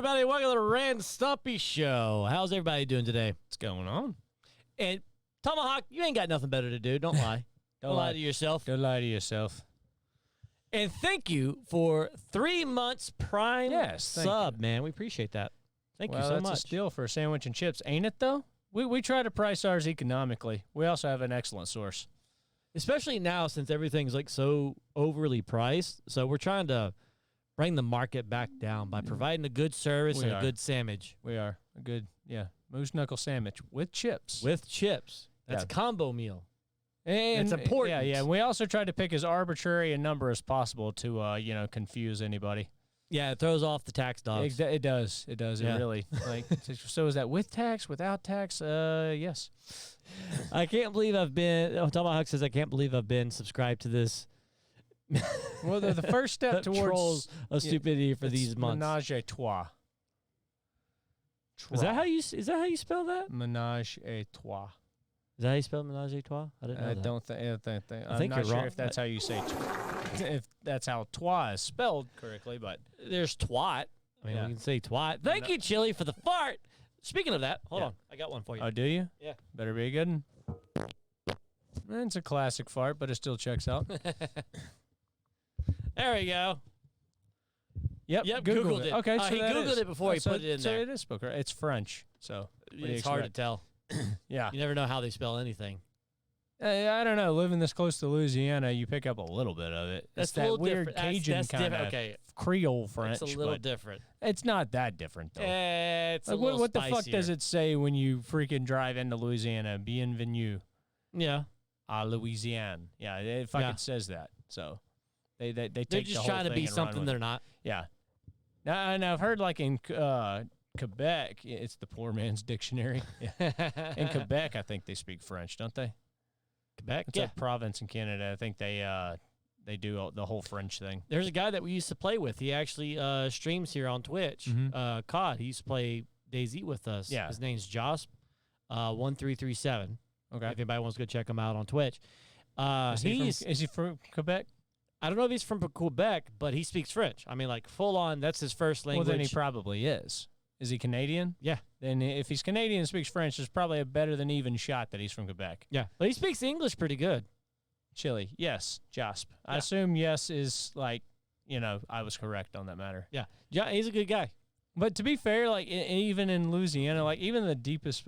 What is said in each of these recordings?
everybody? Welcome to the Rand Stumpy Show. How's everybody doing today? What's going on? And Tomahawk, you ain't got nothing better to do. Don't lie. Don't lie to yourself. Don't lie to yourself. And thank you for 3 months Prime sub, man. We appreciate that. Thank you so much. That's a steal for a sandwich and chips, ain't it, though? We try to price ours economically. We also have an excellent source. Especially now since everything's like so overly priced. So we're trying to bring the market back down by providing a good service and a good sandwich. We are. A good, moose knuckle sandwich with chips. With chips. That's a combo meal. And it's important. Yeah. And we also try to pick as arbitrary a number as possible to, confuse anybody. Yeah, it throws off the tax dogs. It does. It does. Yeah. It really. So is that with tax, without tax? Yes. I can't believe Tomahawk says, I can't believe I've been subscribed to this. Well, the first step towards trolls of stupidity for these months. Menage a trois. Is that how you spell that? Menage a trois. Is that how you spell menage a trois? I didn't know I that. don't think. I think I'm not you're sure wrong. if that's how you say. If that's how trois is spelled correctly, but there's twat. I mean, we can say twat. Thank you, Chili, for the fart. Speaking of that, hold on. I got one for you. Oh, do you? Yeah. Better be a good one. It's a classic fart, but it still checks out. There we go. Yep, Googled it. Okay, so he Googled it before he put it in there. So it is spoken. It's French, so it's hard to tell. Yeah. You never know how they spell anything. I don't know. Living this close to Louisiana, you pick up a little bit of it. That's it's that weird different. Cajun kind of Creole French. It's a little different. It's not that different, though. It's a little what spicier. the fuck does it say when you freaking drive into Louisiana? Bienvenue. Yeah. À Louisiane. Yeah, it fucking says that. So they take They're just trying to be something they're not. Yeah. Now, I've heard like in Quebec, it's the poor man's dictionary. In Quebec, I think they speak French, don't they? Quebec, it's a province in Canada. I think they do the whole French thing. There's a guy that we used to play with. He actually streams here on Twitch. COD. He used to play DayZ with us. Yeah. His name's Joss 1337. Okay. If anybody wants to go check him out on Twitch. Is he from Quebec? I don't know if he's from Quebec, but he speaks French. I mean, like full on. That's his first language. Well, then he probably is. Is he Canadian? Yeah. Then if he's Canadian and speaks French, there's probably a better than even shot that he's from Quebec. Yeah. But he speaks English pretty good. Chili. Yes. Jasp. Yeah. I assume yes is like, I was correct on that matter. Yeah. Yeah, he's a good guy. But to be fair, like even in Louisiana, like even the deepest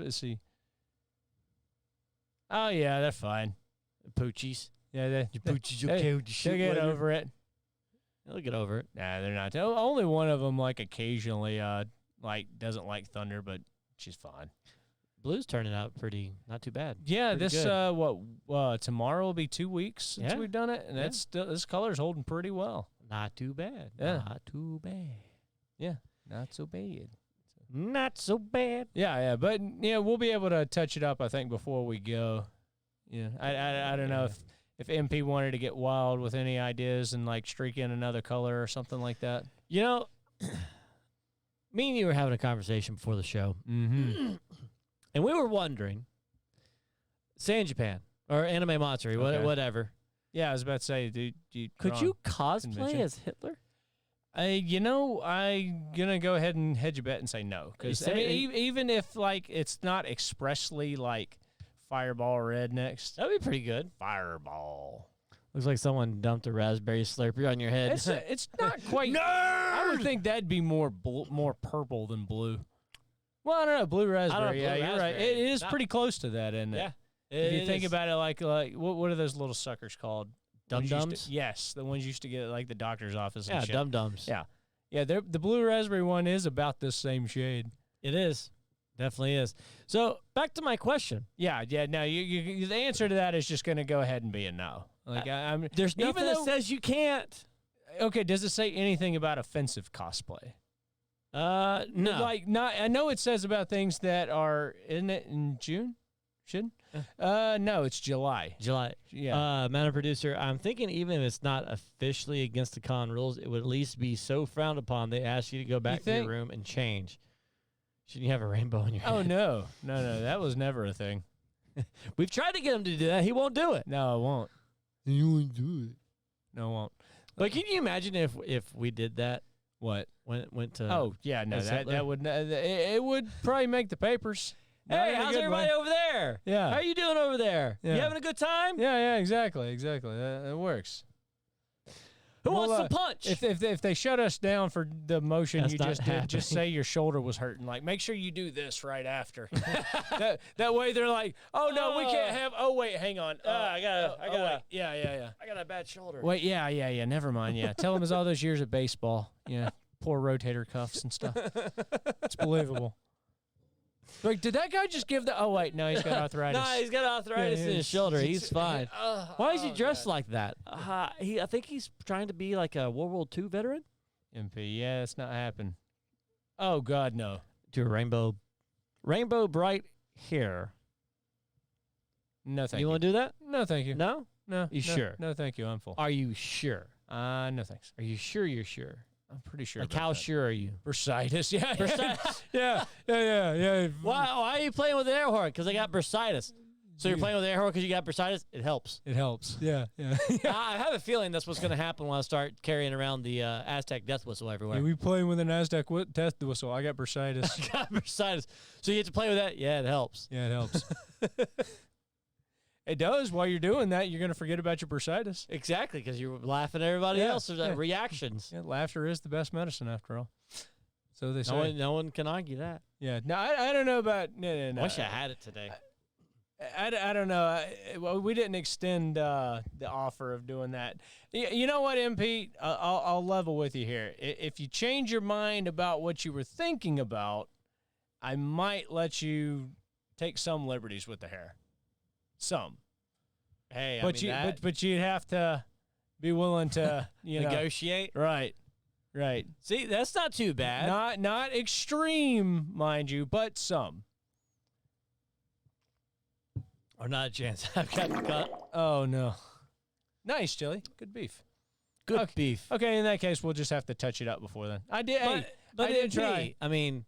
oh yeah, they're fine. Poochies. Yeah, your poochies okay with the shit. They'll get over it. They'll get over it. Nah, they're not. Only one of them like occasionally doesn't like thunder, but she's fine. Blue's turning out not too bad. Yeah, pretty this tomorrow will be 2 weeks since we've done it, and that's still this color's holding pretty well. Not too bad. Yeah. Not too bad. Yeah, not so bad. Not so bad. Yeah, but we'll be able to touch it up, I think, before we go. Yeah, I don't know if MP wanted to get wild with any ideas and like streak in another color or something like that. Me and you were having a conversation before the show, and we were wondering, say in Japan or Anime Matsuri, whatever. Yeah, I was about to say, could you cosplay as Hitler? I'm gonna go ahead and hedge a bet and say no, because even if like it's not expressly like Fireball Red next, that'd be pretty good. Fireball looks like someone dumped a raspberry Slurpee on your head. It's not quite. Nerd! I would think that'd be more purple than blue. Well, I don't know, blue raspberry. Yeah, you're right. It is pretty close to that, isn't it? Yeah. If you think about it, like what are those little suckers called? Dum-dums? Yes, the ones you used to get at like the doctor's office. Yeah, and shit. dum-dums. Yeah. The blue raspberry one is about this same shade. It is. Definitely is. So back to my question. Yeah. No, you the answer to that is just going to go ahead and be a no. Like there's nothing that says you can't. Okay. Does it say anything about offensive cosplay? No. Like I know it says about things that are in June. Should? No, it's July. Yeah. Madam Producer, I'm thinking even if it's not officially against the con rules, it would at least be so frowned upon they ask you to go back to your room and change. Shouldn't you have a rainbow in your head? Oh, no. No, that was never a thing. We've tried to get him to do that. He won't do it. No, I won't. You won't do it. No, I won't. But can you imagine if we did that? What? Went to. Oh yeah, no, as that Hitler? that would it would probably make the papers. Not Hey, in a how's good everybody way. over there? Yeah. How you doing over there? Yeah. You having a good time? Yeah, exactly. That works. Who Well, wants to punch? If they shut us down for the motion That's you not just did, happening. just say your shoulder was hurting. Like, make sure you do this right after. that way they're like, oh no, we can't have. Oh wait, hang on. I got wait. Yeah. I got a bad shoulder. Wait, yeah. Never mind. Yeah, tell them it's all those years of baseball. Yeah, poor rotator cuffs and stuff. It's believable. Like, did that guy just give the? Oh wait, no, he's got arthritis. No, he's got arthritis in his shoulder. He's fine. Why is he dressed God. like that? I think he's trying to be like a World War II veteran. MP, yeah, it's not happening. Oh God, no. To a rainbow bright hair. No, thank you. You want to do that? No, thank you. No. No. You no, sure? No, thank you. I'm full. Are you sure? No, thanks. Are you sure? You're sure. I'm pretty sure. Like about how that. sure are you? Bursitis, yeah. Bursitis? Yeah. Why are you playing with an air horn? Because I got bursitis. So you're playing with an air horn because you got bursitis? It helps. It helps. Yeah. I have a feeling that's what's going to happen when I start carrying around the Aztec death whistle everywhere. Yeah, we playing with an Aztec death whistle. I got bursitis. I got bursitis. So you have to play with that? Yeah, it helps. Yeah, it helps. It does. While you're doing that, you're going to forget about your bursitis. Exactly, because you're laughing at everybody Yeah, else's yeah. reactions. Yeah, laughter is the best medicine, after all. So they say. No one can argue that. Yeah. No, I don't know about. No. I wish I had it today. I don't know. Well, we didn't extend the offer of doing that. You know what, MP? I'll level with you here. If you change your mind about what you were thinking about, I might let you take some liberties with the hair. Some. Hey, But you'd have to be willing to negotiate. Right. See, that's not too bad. Not extreme, mind you, but some. Or not a chance. I've got the cut. Oh no. Nice, Chili. Good beef. Good beef. Okay, in that case, we'll just have to touch it up before then. I did. But I did try. I mean,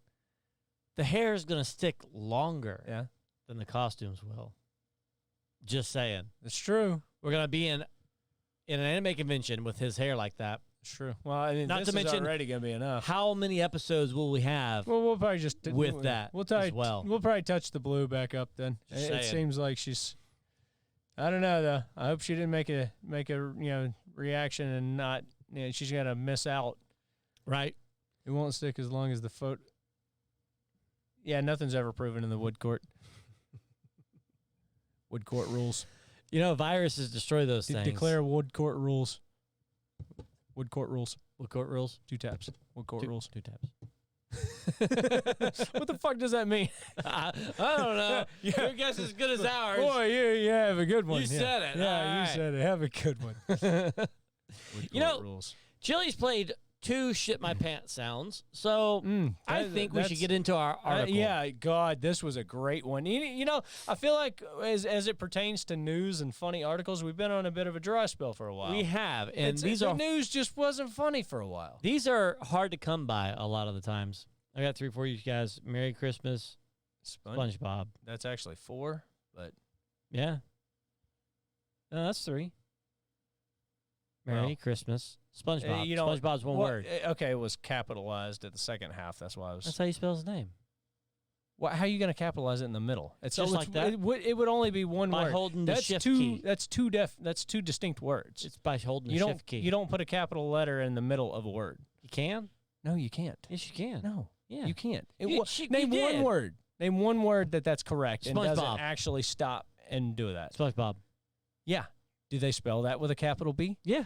the hair is going to stick longer Yeah, than the costumes will. Just saying. it's true. We're going to be in an anime convention with his hair like that. It's true. Well, I mean, Not this to mention is already gonna be enough. How many episodes will we have? Well, we'll probably just with that We'll probably, as well. We'll probably touch the blue back up then. Just It saying. seems like she's. I don't know though. I hope she didn't make a reaction and not. She's gonna miss out. Right? It won't stick as long as the photo. Yeah, nothing's ever proven in the wood court. Wood court rules. Viruses destroy those things. Declare wood court rules. Wood court rules. Wood court rules. 2 taps. Wood court rules. 2 taps. What the fuck does that mean? I don't know. Yeah. Your guess is as good as ours. Boy, you have a good one. You yeah. said it. Yeah, All you right. said it. Have a good one. Wood court rules. Chili's played 2 shit my pants sounds, so I think we should get into our article. Yeah, God, this was a great one. I feel like as it pertains to news and funny articles, we've been on a bit of a dry spell for a while. We have, and the news just wasn't funny for a while. These are hard to come by a lot of the times. I got 3 for you guys. Merry Christmas, SpongeBob. That's actually 4, but yeah. No, that's 3. Merry Christmas, SpongeBob. SpongeBob's one word. Okay, it was capitalized at the second half. That's why I was. That's how you spell his name. How are you going to capitalize it in the middle? It's just like that? It would only be one By word. holding the shift two, key. That's two distinct words. It's by holding the shift key. You don't put a capital letter in the middle of a word. You can? No, you can't. Yes, you can. No. Yeah. You can't. Name one word. Name one word that's correct and doesn't SpongeBob. actually stop and do that. SpongeBob. Yeah. Do they spell that with a capital B? Yeah.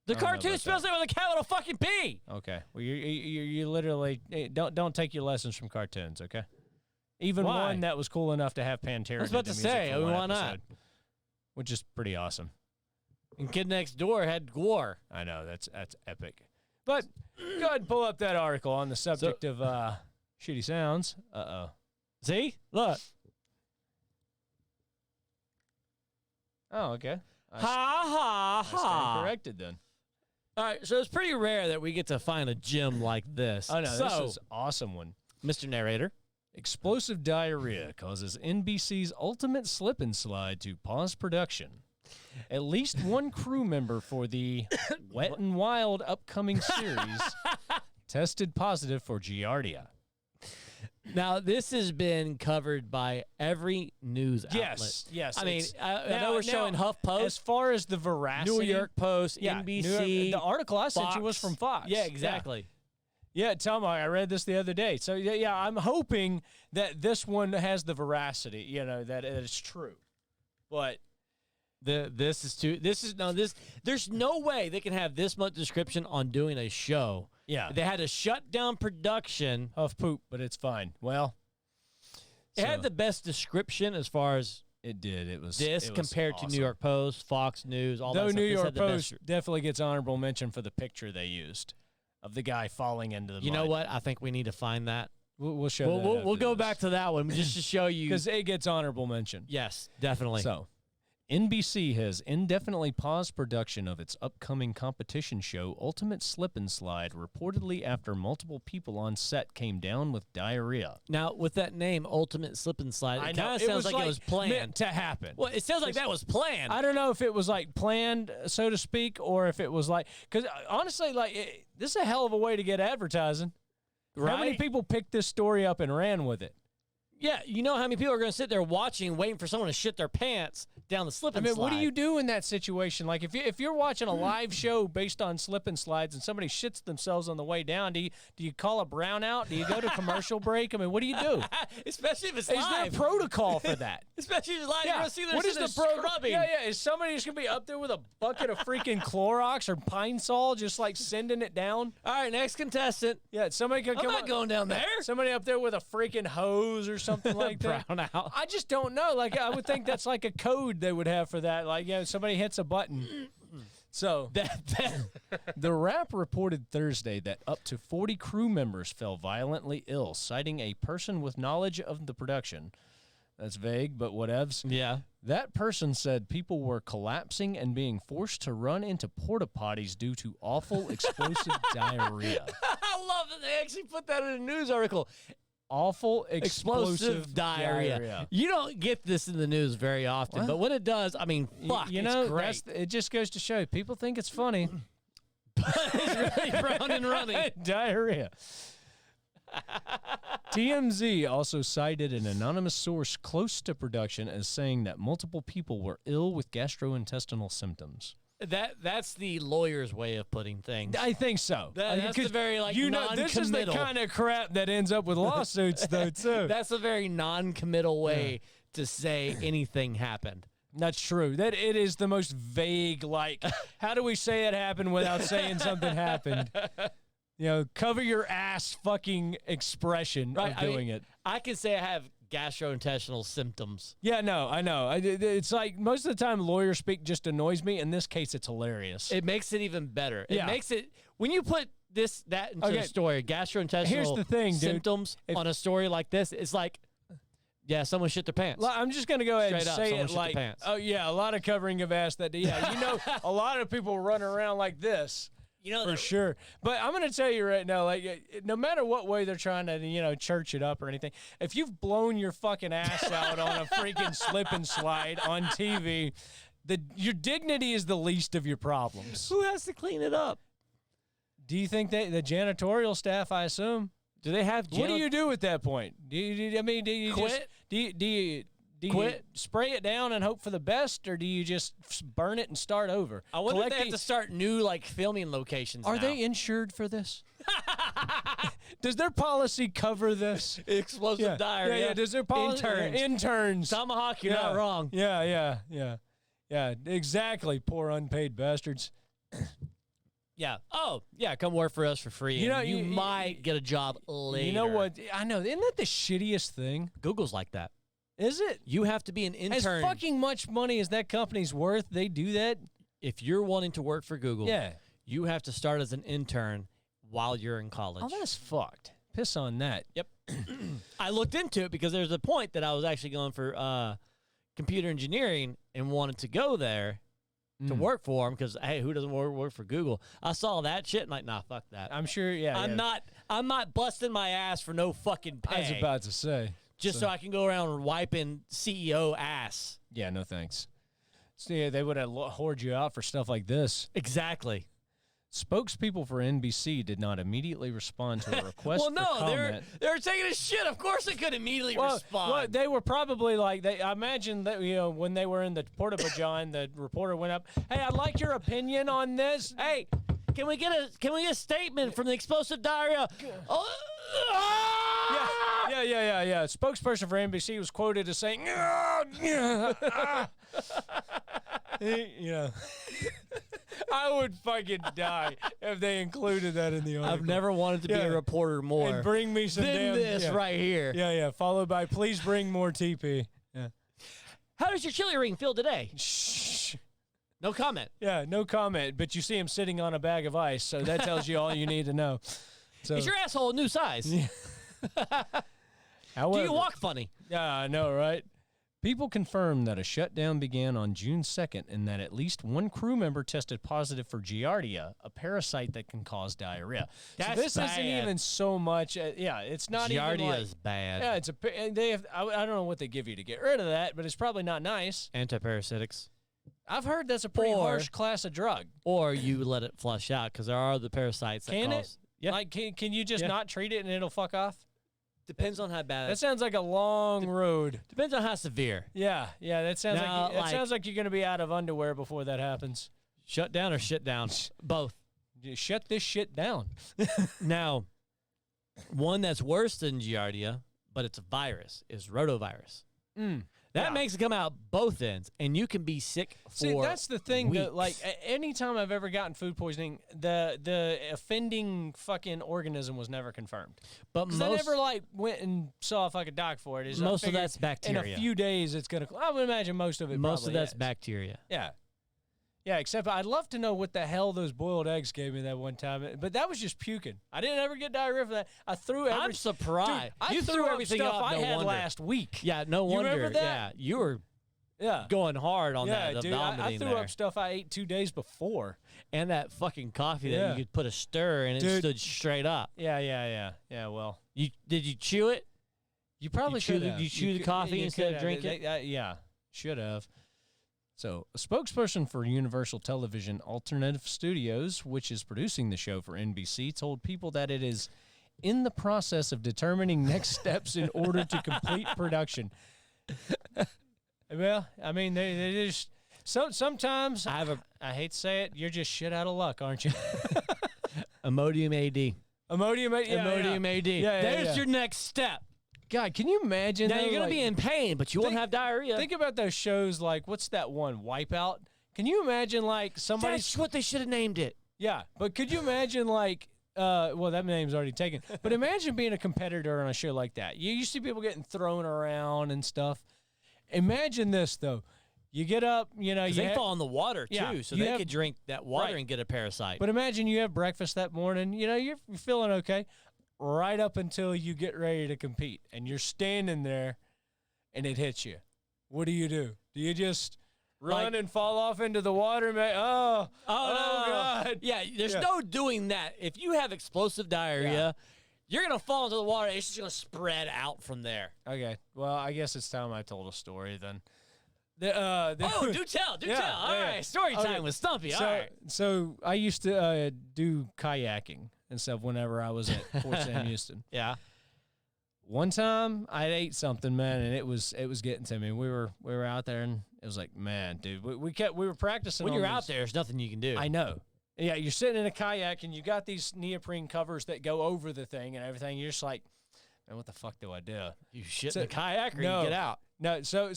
The I don't know cartoon about spells it with a capital fucking B. Okay. Well, you literally don't take your lessons from cartoons. Okay. Even Why? one that was cool enough to have Pantera. I was about do to the music say, for one why not? episode, which is pretty awesome. And Kid Next Door had Gore. I know that's epic. But go ahead and pull up that article on the subject of shitty sounds. See? Look. Oh, okay. Ha ha I stand ha. corrected then. All right, so it's pretty rare that we get to find a gem like this. Oh no, so, this is an awesome one. Mr. Narrator. Explosive diarrhea causes NBC's ultimate slip and slide to pause production. At least one crew member for the Wet and Wild upcoming series tested positive for Giardia. Now, this has been covered by every news outlet. Yes. I mean, I know we're showing HuffPost. As far as the veracity. New York Post, NBC. The article I sent Fox. you was from Fox. Yeah, exactly. Yeah, tell me, I read this the other day. So, yeah, I'm hoping that this one has the veracity, that it's true. But there's no way they can have this much description on doing a show. Yeah. They had to shut down production. Huff poop, but it's fine. Well, it had the best description as far as it did. It was compared awesome. to New York Post, Fox News, all that stuff. New York Post definitely gets honorable mention for the picture they used of the guy falling into the mud. You know what? I think we need to find that. We'll show that. We'll go back to that one just to show you. Because it gets honorable mention. Yes, definitely. So, NBC has indefinitely paused production of its upcoming competition show, Ultimate Slip and Slide, reportedly after multiple people on set came down with diarrhea. Now, with that name, Ultimate Slip and Slide, it kind of sounds like it was planned. Meant to happen. Well, it sounds like that was planned. I don't know if it was like planned, so to speak, or if it was like, because honestly, this is a hell of a way to get advertising. Right? How many people picked this story up and ran with it? Yeah, you know how many people are going to sit there watching, waiting for someone to shit their pants down the slip and slide. What do you do in that situation? Like, if you're watching a live show based on slip and slides and somebody shits themselves on the way down, do you call a brownout? Do you go to commercial break? I mean, what do you do? Especially if it's live. Is there a protocol for that? Especially if it's live. Yeah. You're going to see what is the scrubbing. Yeah. Is somebody just going to be up there with a bucket of freaking Clorox or Pine Sol just like sending it down? All right, next contestant. Yeah, somebody could come I'm not going down there. Somebody up there with a freaking hose or something like that. Brownout. I just don't know. Like, I would think that's like a code they would have for that. Like, somebody hits a button. So, the Wrap reported Thursday that up to 40 crew members fell violently ill, citing a person with knowledge of the production. That's vague, but whatevs. Yeah. That person said people were collapsing and being forced to run into porta potties due to awful explosive diarrhea. I love that they actually put that in a news article. Awful explosive diarrhea. You don't get this in the news very often, but when it does, I mean, fuck, it's great. It just goes to show people think it's funny. It's really brown and runny. Diarrhea. TMZ also cited an anonymous source close to production as saying that multiple people were ill with gastrointestinal symptoms. That's the lawyer's way of putting things. I think so. That's the very non-committal. This is the kind of crap that ends up with lawsuits, though, too. That's a very non-committal way to say anything happened. That's true. That it is the most vague. Like, how do we say it happened without saying something happened? Cover your ass fucking expression of doing it. I can say I have gastrointestinal symptoms. Yeah, no, I know. It's like most of the time lawyer speak just annoys me. In this case, it's hilarious. It makes it even better. It makes it, when you put that into a story, gastrointestinal Here's the thing, symptoms on a story like this, it's like, yeah, someone shit their pants. I'm just going to go ahead and say it like, oh, yeah, a lot of covering of ass that, a lot of people run around like this. For sure. But I'm going to tell you right now, like, no matter what way they're trying to, church it up or anything, if you've blown your fucking ass out on a freaking slip and slide on TV, your dignity is the least of your problems. Who has to clean it up? Do you think the janitorial staff, I assume? Do they have what do you do at that point? Do you quit? Do you spray it down and hope for the best, or do you just burn it and start over? I wonder if they have to start new, filming locations Are now. they insured for this? Does their policy cover this? Explosive diarrhea. Yeah. Does their policy? Interns. Tomahawk, you're not wrong. Yeah, exactly. Poor unpaid bastards. Yeah. Oh, yeah, come work for us for free. You might get a job later. You know what? I know. Isn't that the shittiest thing? Google's like that. Is it? You have to be an intern. As fucking much money as that company's worth, they do that? If you're wanting to work for Google, you have to start as an intern while you're in college. Oh, that's fucked. Piss on that. Yep. I looked into it because there's a point that I was actually going for computer engineering and wanted to go there to work for them because, hey, who doesn't work for Google? I saw that shit and nah, fuck that. I'm sure, I'm not busting my ass for no fucking pay. I was about to say. Just so I can go around wiping CEO ass. Yeah, no thanks. So, yeah, they would have whored you out for stuff like this. Exactly. Spokespeople for NBC did not immediately respond to a request well, no, for comment. they were taking a shit. Of course they could immediately respond. Well, they were probably like, I imagine that, when they were in the porta-vagina, the reporter went up, hey, I'd like your opinion on this. Hey, can we get a statement from the explosive diarrhea? Yeah. Spokesperson for NBC was quoted as saying, I would fucking die if they included that in the article. I've never wanted to be a reporter more. And bring me some than this right here. Yeah. Followed by, please bring more TP. Yeah. How does your chili ring feel today? Shh. No comment. Yeah, no comment. But you see him sitting on a bag of ice, so that tells you all you need to know. So, is your asshole a new size? Yeah. However, do you walk funny? Yeah, I know, right? People confirmed that a shutdown began on June 2nd and that at least one crew member tested positive for Giardia, a parasite that can cause diarrhea. That's so this bad. isn't even so much. It's not Giardia even like, is bad. Yeah, they have. I don't know what they give you to get rid of that, but it's probably not nice. Antiparasitics. I've heard that's a pretty harsh class of drug. Or you let it flush out because there are other parasites that can cause. It? Yeah. Like, can you just not treat it and it'll fuck off? Depends on how bad. That sounds like a long road. Depends on how severe. Yeah. That sounds sounds like you're going to be out of underwear before that happens. Shut down or shit down? Both. Just shut this shit down. Now, one that's worse than Giardia, but it's a virus, is rotavirus. That makes it come out both ends, and you can be sick for See, that's the thing. weeks. Like, anytime I've ever gotten food poisoning, the offending fucking organism was never confirmed. But Because I never, went and saw if I could doc for it. Most of that's bacteria. In a few days, it's going to... I would imagine most of it that's is. bacteria. Yeah. Yeah, except I'd love to know what the hell those boiled eggs gave me that one time. But that was just puking. I didn't ever get diarrhea for that. I threw everything. I'm surprised. Dude, you threw everything stuff up. I No had wonder. last week. Yeah, no You wonder. remember that? Yeah, you were going hard on that. Dude, I threw up stuff I ate 2 days before. And that fucking coffee that you could put a stir and it stood straight up. Yeah, well. Did you chew it? You probably should have. You chew the coffee instead of drink it? Yeah, should have. So, a spokesperson for Universal Television Alternative Studios, which is producing the show for NBC, told people that it is in the process of determining next steps in order to complete production. Well, I mean, they just... sometimes, I hate to say it, you're just shit out of luck, aren't you? Imodium AD. Imodium AD. Yeah, There's your next step. God, can you imagine? Now, you're going to be in pain, but you won't have diarrhea. Think about those shows like, what's that one, Wipeout? Can you imagine, somebody... That's what they should have named it. Yeah, but could you imagine, well, that name's already taken, but imagine being a competitor on a show like that. You see people getting thrown around and stuff. Imagine this, though. You get up, they fall in the water, too, Yeah, so they could drink that water and get a parasite. But imagine you have breakfast that morning, you're feeling okay, right up until you get ready to compete, and you're standing there, and it hits you. What do? Do you just run and fall off into the water, man? Oh, God. Yeah, there's no doing that. If you have explosive diarrhea, you're going to fall into the water. It's just going to spread out from there. Okay. Well, I guess it's time I told a story then. Do tell. All right, story time with Stumpy. All right. So I used to do kayaking and stuff whenever I was at Fort Sam Houston. Yeah. One time I ate something, man, and it was getting to me. We were out there, and it was like, man, dude, we were practicing. When you're out there, there's nothing you can do. I know. Yeah, you're sitting in a kayak, and you got these neoprene covers that go over the thing and everything. You're just like, man, what the fuck do I do? You shit in the kayak or you get out? No, so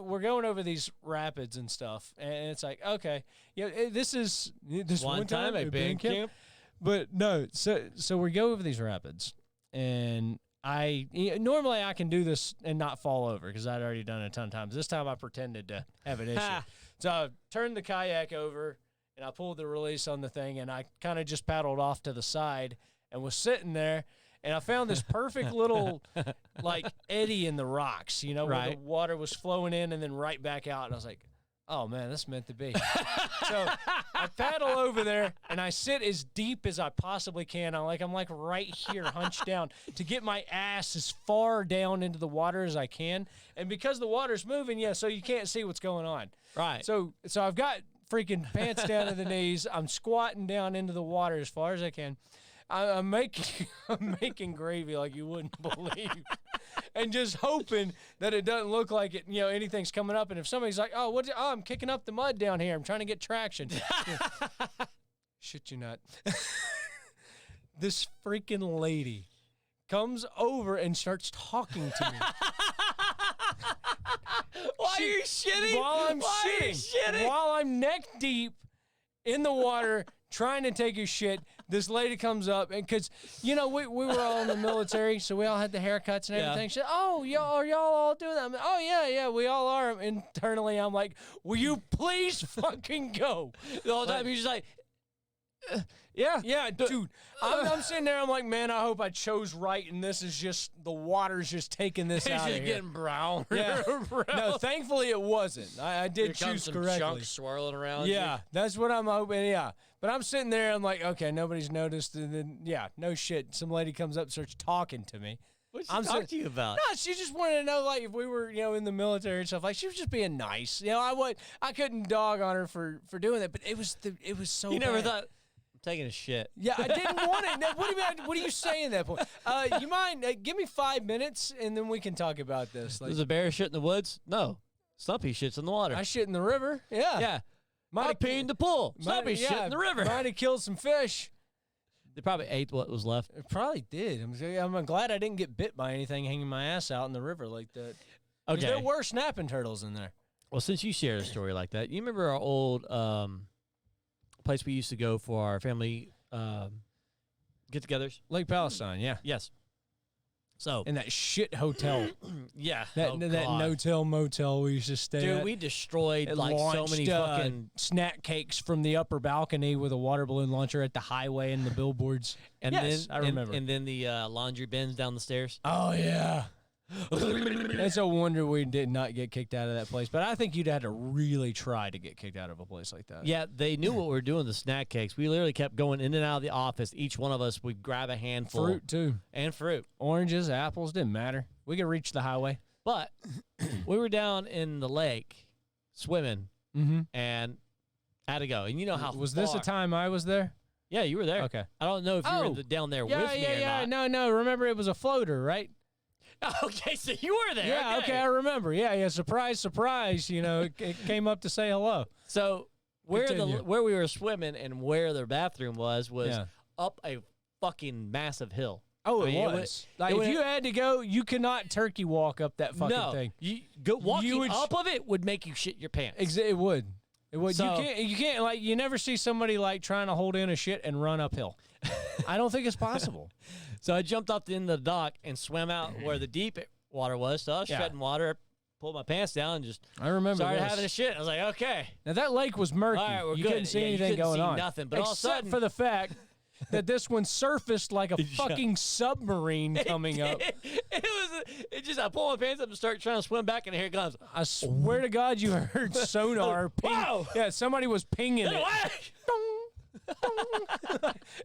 we're going over these rapids and stuff, and it's like, okay, this is this one time at band camp. But no, so we go over these rapids, and normally I can do this and not fall over because I'd already done it a ton of times. This time I pretended to have an issue. So I turned the kayak over, and I pulled the release on the thing, and I kind of just paddled off to the side and was sitting there. And I found this perfect little, eddy in the rocks, where the water was flowing in and then right back out. And I was like, oh, man, that's meant to be. So I I paddle over there, and I sit as deep as I possibly can. I'm like right here, hunched down, to get my ass as far down into the water as I can. And because the water's moving, so you can't see what's going on. Right. So I've got freaking pants down to the knees. I'm squatting down into the water as far as I can. I'm making gravy like you wouldn't believe, and just hoping that it doesn't look like it. Anything's coming up, and if somebody's like, "Oh, I'm kicking up the mud down here. I'm trying to get traction." Shit, you not. This freaking lady comes over and starts talking to me. Why are you shitting? While I'm shitting. While I'm neck deep in the water trying to take a shit, this lady comes up, and because, we were all in the military, so we all had the haircuts and everything. She said, "Oh, are y'all all doing that?" I'm like, "Oh, yeah, we all are." Internally, I'm like, "Will you please fucking go?" The whole time, you're just like, yeah, dude. I'm sitting there. I'm like, man, I hope I chose right, and this is just the water's just taking this out of here. It's just getting brown. Yeah. No, thankfully it wasn't. I did choose correctly. Chunks swirling around. Yeah, that's what I'm hoping. Yeah, but I'm sitting there. I'm like, okay, nobody's noticed, and then no shit. Some lady comes up, starts talking to me. What'd she talk to you about? No, she just wanted to know, like, if we were, in the military and stuff. Like, she was just being nice. I couldn't dog on her for doing that, but it was so. You bad. never thought. Taking a shit. Yeah, I didn't want it. Now, what are you saying at that point? You mind? Give me 5 minutes, and then we can talk about this. There's a bear shit in the woods? No. Stumpy shits in the water. I shit in the river. Yeah. Yeah. I peed in the pool. Stumpy shit in the river. Might have killed some fish. They probably ate what was left. It probably did. I'm glad I didn't get bit by anything hanging my ass out in the river like that. Okay. There were snapping turtles in there. Well, since you shared a story like that, you remember our old place we used to go for our family get-togethers? Lake Palestine, yeah. Yes. So in that shit hotel. Yeah. That no-tell motel we used to stay at. Dude, we destroyed so many fucking snack cakes from the upper balcony with a water balloon launcher at the highway and the billboards. And yes, I remember. And then the laundry bins down the stairs. Oh, yeah. It's a wonder we did not get kicked out of that place. But I think you'd have to really try to get kicked out of a place like that. Yeah, they knew what we were doing, the snack cakes. We literally kept going in and out of the office. Each one of us would grab a handful. Fruit, too. And fruit. Oranges, apples, didn't matter. We could reach the highway. But we were down in the lake swimming and had to go. And you know how Was this a time I was there? Yeah, you were there. Okay. I don't know if you were down there with me or not. No. Remember, it was a floater, right? Okay, so you were there. Yeah, okay, I remember. Yeah, surprise, surprise. It came up to say hello. So where we were swimming and where their bathroom was up a fucking massive hill. Oh, it was. If you had to go, you could not turkey walk up that fucking thing. Walking up of it would make you shit your pants. It would. It would. So, you can't you never see somebody trying to hold in a shit and run uphill. I don't think it's possible. So I jumped off the end of the dock and swam out where the deep water was. So I was shedding water, pulled my pants down, and just started having a shit. I was like, okay. Now that lake was murky. All right, we're you good. Couldn't see anything going on. Nothing. But except all of a sudden, for the fact that this one surfaced like a fucking submarine coming up. I pulled my pants up and started trying to swim back, and here it comes. I swear to God, you heard sonar ping. Wow. Yeah, somebody was pinging it.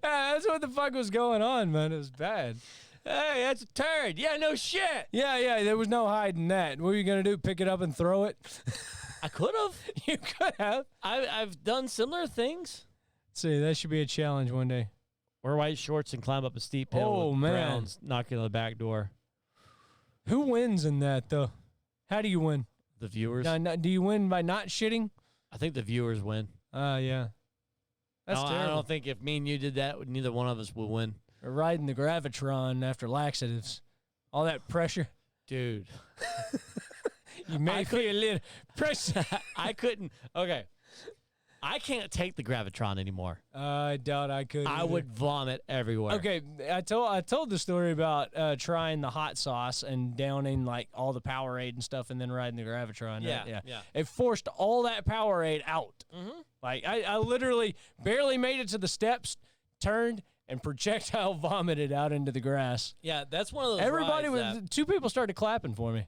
That's what the fuck was going on, man. It was bad. Hey, that's a turd. Yeah, no shit. Yeah, there was no hiding that. What were you going to do, pick it up and throw it? I could have. You could have. I've done similar things. Let's see, that should be a challenge one day. Wear white shorts and climb up a steep hill with Browns knocking on the back door. Who wins in that, though? How do you win? The viewers. Do you win by not shitting? I think the viewers win. Yeah. That's terrible. I don't think if me and you did that, neither one of us would win. Or riding the Gravitron after laxatives. All that pressure. Dude. You may feel a little pressure. I couldn't. Okay. I can't take the Gravitron anymore. I doubt I could. I would vomit everywhere. Okay, I told the story about trying the hot sauce and downing all the Powerade and stuff, and then riding the Gravitron. Yeah. It forced all that Powerade out. I literally barely made it to the steps, turned, and projectile vomited out into the grass. Yeah, that's one of those. Everybody was. Two people started clapping for me.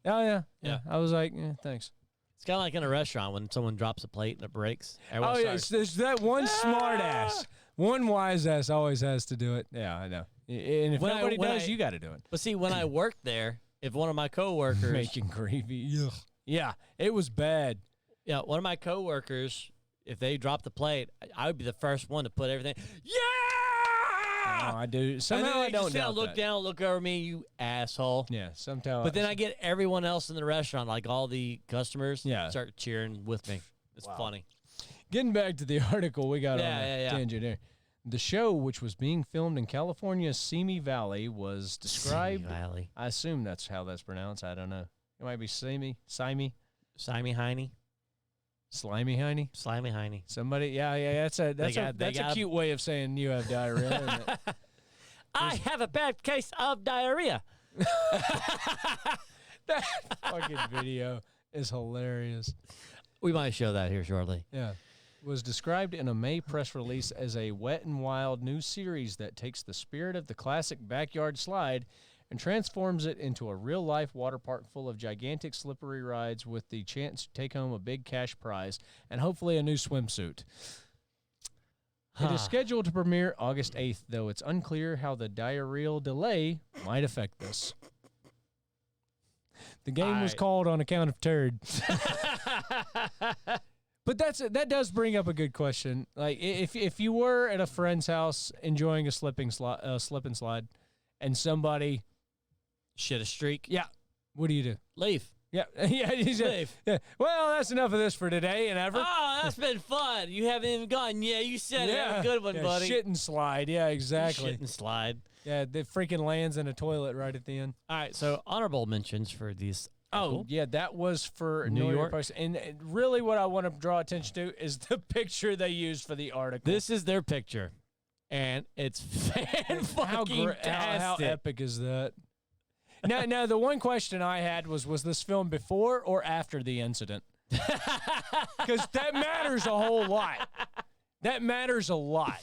Oh yeah. I was like, thanks. It's kind of like in a restaurant when someone drops a plate and it breaks. Everyone Oh, yeah, starts, there's that one smart ass. One wise ass always has to do it. Yeah, I know. And if nobody does, you got to do it. But see, when I worked there, if one of my coworkers Making gravy. Ugh. Yeah, it was bad. Yeah, one of my coworkers, if they dropped the plate, I would be the first one to put everything. Yeah, I do. Somehow I don't doubt look that. down, look over me, you asshole. Yeah, sometimes. But then I get everyone else in the restaurant, like all the customers, Yeah. start cheering with me. It's funny. Getting back to the article we got on the Yeah. tangent here. The show, which was being filmed in California's Simi Valley, was described. Simi Valley. I assume that's how that's pronounced. I don't know. It might be Simi, Slimy Heine. Slimy Heine. Slimy Heine. Somebody, yeah. That's a cute way of saying you have diarrhea. Isn't it? I have a bad case of diarrhea. That fucking video is hilarious. We might show that here shortly. Yeah. Was described in a May press release as a wet and wild new series that takes the spirit of the classic backyard slide and transforms it into a real-life water park full of gigantic slippery rides with the chance to take home a big cash prize and hopefully a new swimsuit. It is scheduled to premiere August 8th, though it's unclear how the diarrheal delay might affect this. The game was called on account of turd. But that does bring up a good question. Like, if you were at a friend's house enjoying a slip and slide, and somebody shit a streak. Yeah, what do you do? Leave. Yeah, yeah. Leave. Yeah. Well, that's enough of this for today and ever. Oh, that's been fun. You haven't even gone. Yeah, you said it. Have a good one, buddy. Shit and slide. Yeah, exactly. Shit and slide. Yeah, it freaking lands in a toilet right at the end. All right, so honorable mentions for these. Oh, yeah, that was for New York Post. And really what I want to draw attention to is the picture they used for the article. This is their picture, and it's fan-fucking-tastic. How epic is that? Now, the one question I had was this filmed before or after the incident? Because that matters a whole lot. That matters a lot.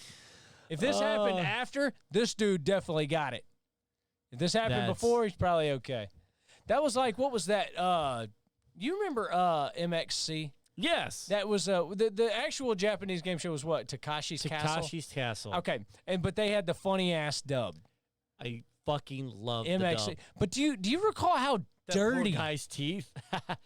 If this happened after, this dude definitely got it. If this happened before, he's probably okay. That was like, what was that? You remember MXC? Yes. That was the actual Japanese game show was what? Takashi's Castle? Takashi's Castle. Okay. But they had the funny ass dub. I fucking love MXC. the dub. But do you recall how dirty poor guy's teeth?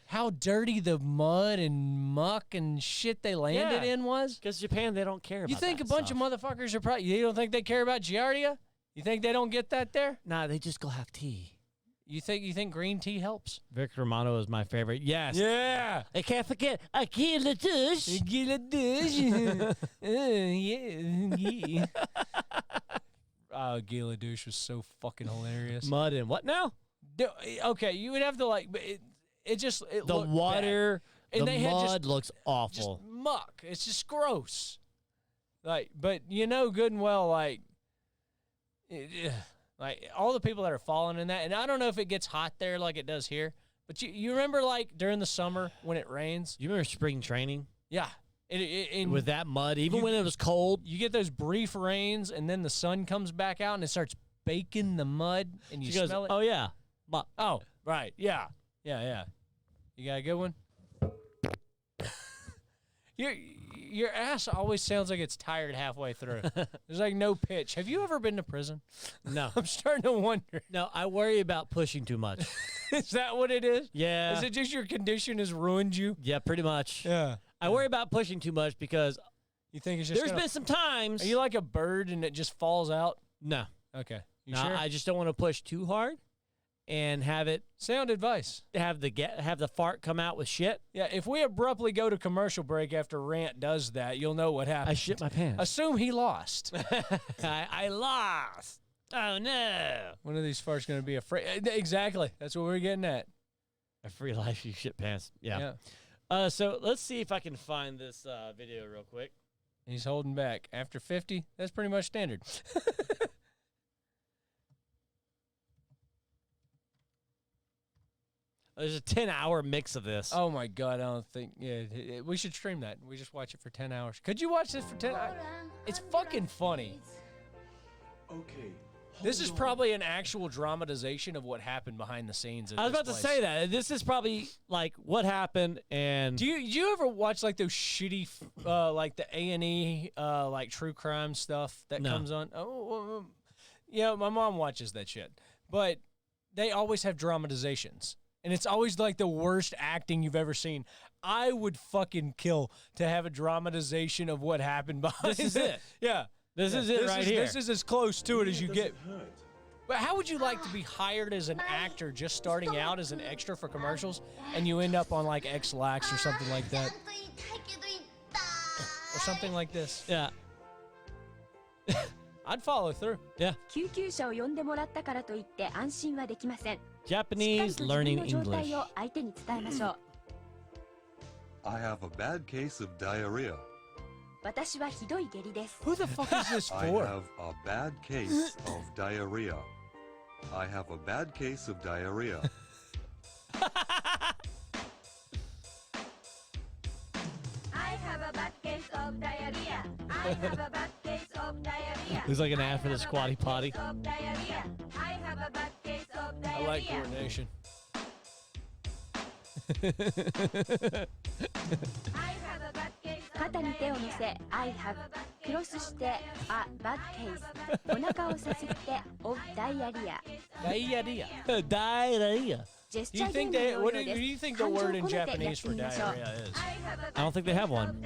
how dirty the mud and muck and shit they landed in was? Because Japan, they don't care about You think that a bunch stuff. of motherfuckers are probably, you don't think they care about Giardia? You think they don't get that there? Nah, they just go have tea. You think green tea helps? Vic Romano is my favorite. Yes. Yeah. I can't forget Aquila Douche. Aquila Douche. Yeah. Oh, Gila Douche was so fucking hilarious. Mud and what now? Okay, you would have to like, but it The looked water, bad. And the they had mud looks awful. just muck. It's just gross. Like, but you know good and well, like all the people that are falling in that, and I don't know if it gets hot there like it does here, but you remember like during the summer when it rains? You remember spring training? Yeah. With that mud, even when it was cold. You get those brief rains, and then the sun comes back out, and it starts baking the mud, and you smell it. Oh, yeah. Oh, right. Yeah. You got a good one? Your ass always sounds like it's tired halfway through. There's like no pitch. Have you ever been to prison? No. I'm starting to wonder. No, I worry about pushing too much. Is that what it is? Yeah. Is it just your condition has ruined you? Yeah, pretty much. Yeah. I worry about pushing too much because you think it's just there's been some times. Are you like a bird and it just falls out? No. Okay. You no, sure? I just don't want to push too hard and have it sound advice. Have the fart come out with shit. Yeah, if we abruptly go to commercial break after Rant does that, you'll know what happened. I shit my pants. Assume he lost. I lost. Oh no. One of these farts going to be afraid. Exactly. That's what we're getting at. A free life, you shit pants. Yeah. So let's see if I can find this video real quick. He's holding back. After 50, that's pretty much standard. There's a 10-hour mix of this. Oh, my God. I don't think. Yeah, we should stream that. We just watch it for 10 hours. Could you watch this for 10 hours? It's fucking funny. Okay, This is probably an actual dramatization of what happened behind the scenes. I was about to say that. This is probably like what happened. And do you ever watch like those shitty, like the A&E, like true crime stuff that comes on? Oh, yeah, my mom watches that shit. But they always have dramatizations. And it's always like the worst acting you've ever seen. I would fucking kill to have a dramatization of what happened behind this is it. Yeah. This is it right here. This is as close to it as you get. But how would you like to be hired as an actor just starting out as an extra for commercials and you end up on like X-Lax or something like that? Or something like this. Yeah. I'd follow through. Yeah. 救急車を呼んでもらったからといって安心はできません。 Japanese しっかりと自分 learning の状態 English. を相手に伝えましょう。 I have a bad case of diarrhea. 私はひどい下痢です。 Who the fuck is this I for? have a bad case of diarrhea. I have a bad case of diarrhea. I have a bad case of diarrhea. I have a bad case of diarrhea. Looks like an ad for the Squatty Potty. I have a bad case of I like diarrhea. coordination. I have a bad case of 肩に手を乗せ I have クロスして A bad case お腹をさすって of diarrhea Diarrhea. Diarrhea. ジェス Do チャ you ー言 think 語 they? の What よ do うです you think the 感情を word in 込めてやっ Japanese て for みましょう diarrhea is? I don't think they have one.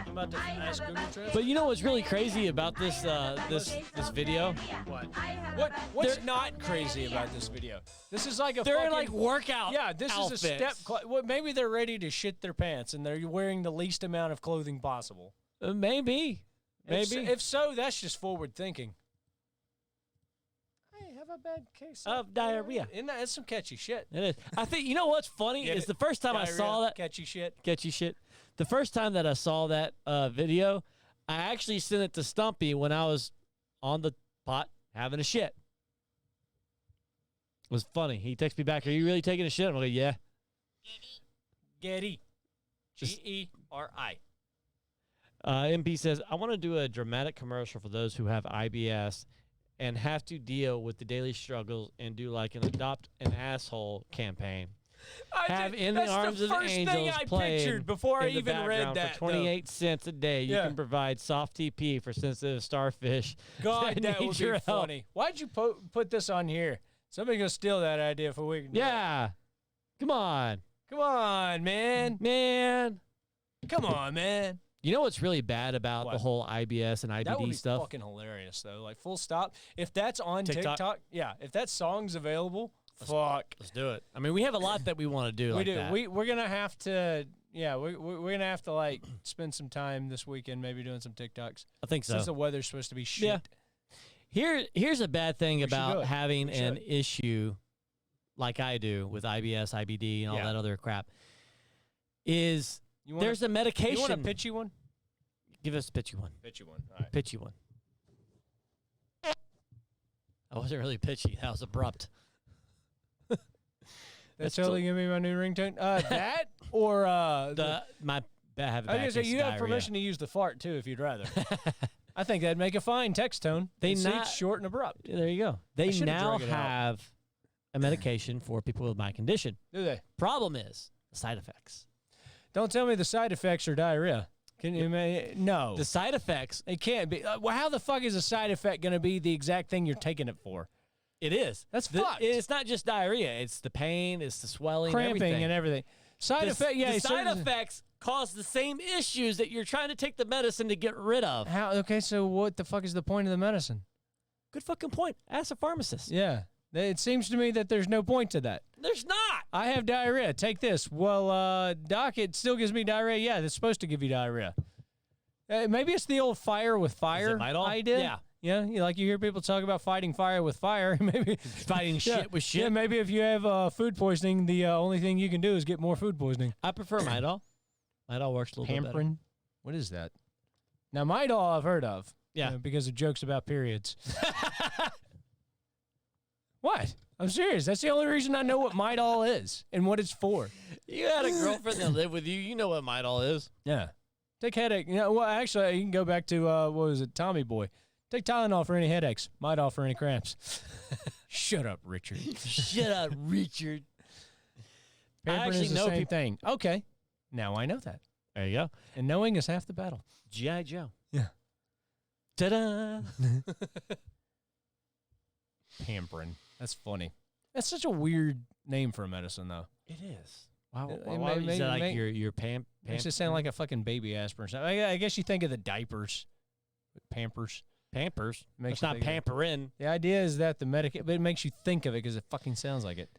I'm about to ask Google Translate. But you know what's really crazy about this this video? What's not crazy about this video? This is like a They're fucking, in like workout. yeah. This outfits. is a step. Well, maybe they're ready to shit their pants and they're wearing the least amount of clothing possible. Maybe. If so, that's just forward thinking. I have a bad case Of diarrhea. Isn't that, that's some catchy shit? It is. I think you know what's funny Get is it? the first time I Diarrhea, saw that catchy shit. catchy shit. The first time that I saw that video, I actually sent it to Stumpy when I was on the pot having a shit. It was funny. He texted me back, "Are you really taking a shit?" I'm like, "Yeah." Getty. Just- Geri. MP says, "I want to do a dramatic commercial for those who have IBS and have to deal with the daily struggles and do like an adopt an asshole campaign. Have in the That's arms the of the first angels thing I playing pictured before I in the even read background that. for 28 cents a day. You Yeah. can provide soft TP for sensitive starfish. God, that that need would be your help." funny. Why'd you put this on here? Somebody's gonna steal that idea for we can do that. Yeah. Come on, Come on, man. man. Come on, man. You know what's really bad about the What? whole IBS and That would IBD be stuff? fucking hilarious, though. Like, full stop. If that's on TikTok? TikTok, yeah. If that song's available, fuck. Let's do it. I mean, we have a lot that we want to do. We like do. That. We're gonna have to. Yeah, we're gonna have to like spend some time this weekend, maybe doing some TikToks. I think so. Since the weather's supposed to be shit. Yeah. Here's a bad thing We should do about it. having We an should. issue like I do with IBS, IBD, and all Yeah. that other crap. Is You wanna, there's a medication? You want a pitchy one? Give us a pitchy one. Pitchy one. All right. Pitchy one. I wasn't really pitchy. That was abrupt. That's still- totally gonna be my new ringtone. That or My I have a I bad was gonna say case you of have diarrhea. permission to use the fart too if you'd rather. I think that'd make a fine text tone. They It's not- short and abrupt. There you go. They should've now drug it out. have a medication for people with my condition. Do they? Problem is the side effects. Don't tell me the side effects are diarrhea. Can you? No, The side effects. it can't be. Well, how the fuck is a side effect going to be the exact thing you're taking it for? It is. That's fucked. It's not just diarrhea. It's the pain. It's the swelling. Cramping everything. and everything. Side The- effect. Yeah, the side certain- effects cause the same issues that you're trying to take the medicine to get rid of. How? Okay, so what the fuck is the point of the medicine? Good fucking point. Ask a pharmacist. Yeah, it seems to me that there's no point to that. There's not. I have diarrhea. Take this. Well, doc, it still gives me diarrhea. Yeah, it's supposed to give you diarrhea. Maybe it's the old fire with fire Midol? idea. Yeah. Yeah, like you hear people talk about fighting fire with fire. Maybe Fighting shit with shit. Yeah, maybe if you have food poisoning, the only thing you can do is get more food poisoning. I prefer Midol. Midol works a little bit better. Pamprin. What is that? Now, Midol I've heard of. Yeah. Because of jokes about periods. What? I'm serious. That's the only reason I know what Midol is and what it's for. You had a girlfriend that lived with you. You know what Midol is. Yeah. Take headache. Well, actually, you can go back to, what was it, Tommy Boy. Take Tylenol for any headaches. Midol for any cramps. Shut up, Richard. Shut up, Richard. Pampering is the same thing. Okay. Now I know that. There you go. And knowing is half the battle. G.I. Joe. Yeah. Ta-da. Pampering. That's funny. That's such a weird name for a medicine, though. It is. Wow. It Is that like your Makes it sound like a fucking baby aspirin. I guess you think of the diapers. Pampers. Pampers. Makes It's you not think of it. pamperin. The idea is that but it makes you think of it because it fucking sounds like it.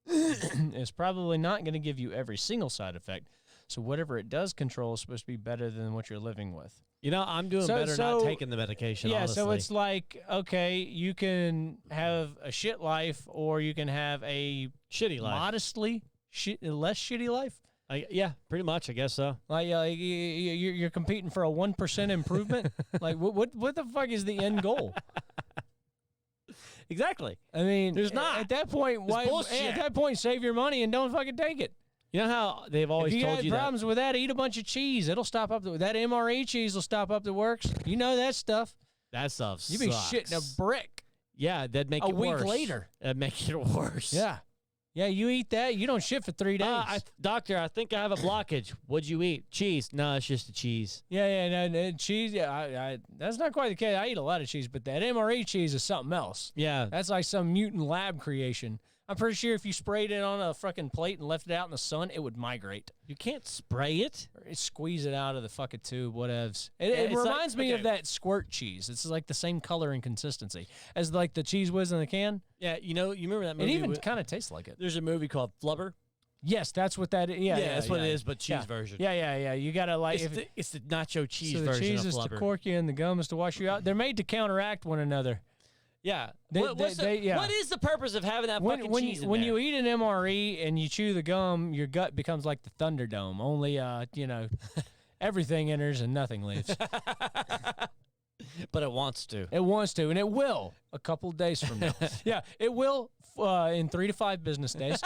It's probably not going to give you every single side effect. So whatever it does control is supposed to be better than what you're living with. You know, I'm doing better not taking the medication, Yeah, honestly. so it's like, okay, you can have a shit life or you can have a shitty life. modestly less shitty life. Yeah, pretty much, I guess so. Like you're competing for a 1% improvement. Like what the fuck is the end goal? Exactly. I mean, There's not. At that point. Why? bullshit. At that point, save your money and don't fucking take it. You know how they've always If you told have you that? problems with that, eat a bunch of cheese. It'll stop up that MRE cheese will stop up the works. You know that stuff. That stuff You be sucks. shitting a brick. Yeah, that'd make A it worse. week later. That'd make it worse. Yeah. Yeah, you eat that, you don't shit for 3 days. Doctor, I think I have a blockage. What'd you eat? Cheese. No, it's just the cheese. No, cheese. Yeah, that's not quite the case. I eat a lot of cheese, but that MRE cheese is something else. Yeah. That's like some mutant lab creation. I'm pretty sure if you sprayed it on a fucking plate and left it out in the sun, it would migrate. You can't spray it. Or squeeze it out of the fucking tube, whatevs. It it's reminds like- me of okay. that squirt cheese. It's like the same color and consistency as like the Cheese Whiz in the can. Yeah, you remember that It movie? even kind of tastes like it. There's a movie called Flubber. Yes, that's what that is. Yeah, that's what it is, but cheese Yeah. version. Yeah. You gotta like It's the nacho cheese so the version cheese of is to Flubber. cork you and the gum is to wash you out. They're made to counteract one another. Yeah. They- yeah. What is the purpose of having that fucking cheese in when there? you eat an MRE and you chew the gum, your gut becomes like the Thunderdome. Only everything enters and nothing leaves. But it wants to. It wants to, and it will a couple of days from now. Yeah, it will in 3 to 5 business days.